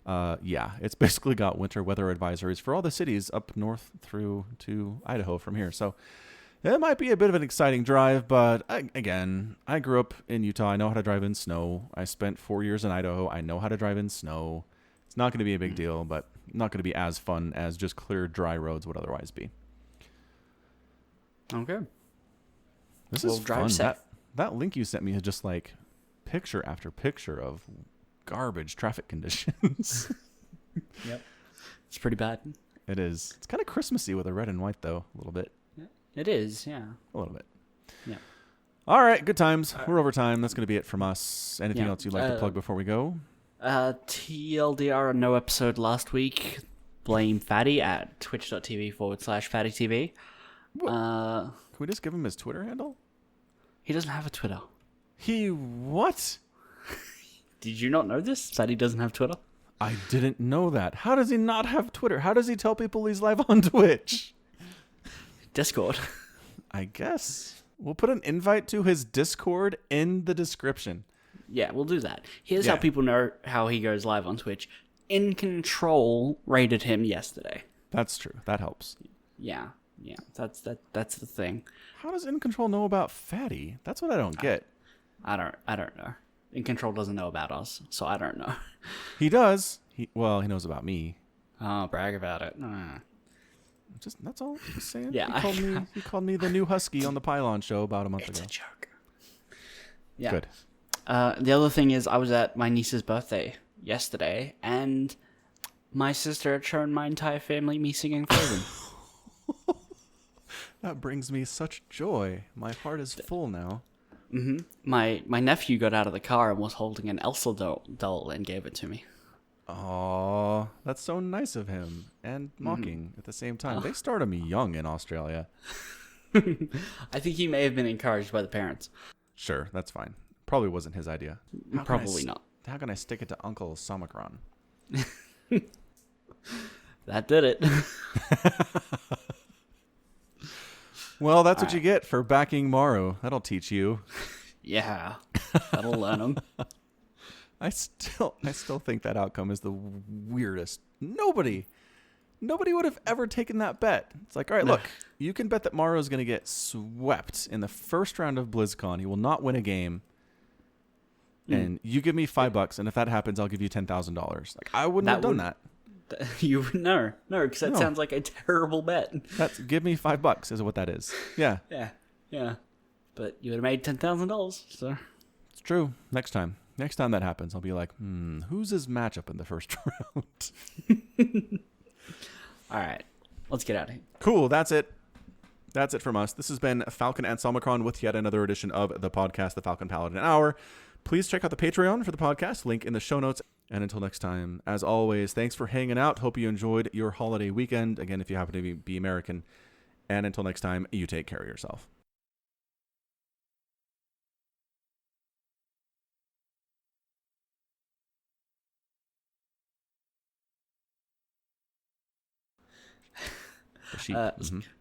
A: it's basically got winter weather advisories for all the cities up north through to Idaho from here. So it might be a bit of an exciting drive, but again, I grew up in Utah. I know how to drive in snow. I spent 4 years in Idaho. I know how to drive in snow. It's not going to be a big deal, but not going to be as fun as just clear, dry roads would otherwise be.
B: Okay.
A: This is fun. That link you sent me is just picture after picture of garbage traffic conditions.
B: Yep. It's pretty bad.
A: It is. It's kind of Christmassy with the red and white, though, a little bit.
B: It is, yeah.
A: A little bit.
B: Yeah.
A: All right, good times. We're over time. That's going to be it from us. Anything else you'd like to plug before we go?
B: TLDR, no episode last week. Blame Fatty at twitch.tv/FattyTV.
A: Can we just give him his Twitter handle?
B: He doesn't have a Twitter.
A: He what?
B: Did you not know this? Fatty doesn't have Twitter?
A: I didn't know that. How does he not have Twitter? How does he tell people he's live on Twitch?
B: Discord.
A: I guess. We'll put an invite to his Discord in the description.
B: Yeah, we'll do that. Here's how people know how he goes live on Twitch. In Control rated him yesterday.
A: That's true. That helps.
B: Yeah. That's the thing.
A: How does In Control know about Fatty? That's what I don't get.
B: I don't know. In Control doesn't know about us, so I don't know.
A: He does. He knows about me.
B: Oh, brag about it.
A: That's all I'm saying.
B: Yeah,
A: he called me the new husky on the Pylon show about a month ago.
B: It's a joke. Yeah.
A: Good.
B: The other thing is I was at my niece's birthday yesterday, and my sister had shown my entire family me singing Frozen.
A: That brings me such joy. My heart is full now.
B: Mm-hmm. My nephew got out of the car and was holding an Elsa doll and gave it to me.
A: Aw, that's so nice of him. And mocking at the same time. They start him young in Australia.
B: I think he may have been encouraged by the parents.
A: Sure, that's fine. Probably wasn't his idea.
B: Probably not.
A: How can I stick it to Uncle Somicron?
B: That did it.
A: Well, that's what you get for backing Maru. That'll teach you.
B: Yeah, that'll learn him.
A: I still think that outcome is the weirdest. Nobody Nobody would have ever taken that bet. It's like, all right, look, you can bet that Mario's going to get swept in the first round of BlizzCon. He will not win a game. And you give me $5, and if that happens, I'll give you $10,000. Like, I wouldn't have done that.
B: You no, because that sounds like a terrible bet.
A: Give me $5 is what that is. Yeah.
B: Yeah. But you would have made $10,000. So
A: it's true. Next time that happens, I'll be like, who's his matchup in the first round?
B: All right, let's get out of here.
A: Cool. That's it from us. This has been Falcon and Salmicron with yet another edition of the podcast, The Falcon Paladin Hour. Please check out the Patreon for the podcast, link in the show notes. And until next time, as always, thanks for hanging out. Hope you enjoyed your holiday weekend. Again, if you happen to be American. And until next time, you take care of yourself.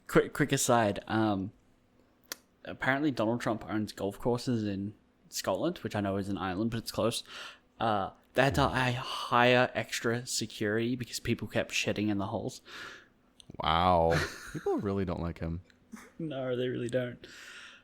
B: Quick aside. Apparently Donald Trump owns golf courses in Scotland, which I know is an island, but it's close. They had to hire extra security because people kept shitting in the holes.
A: Wow. People really don't like him.
B: No, they really don't.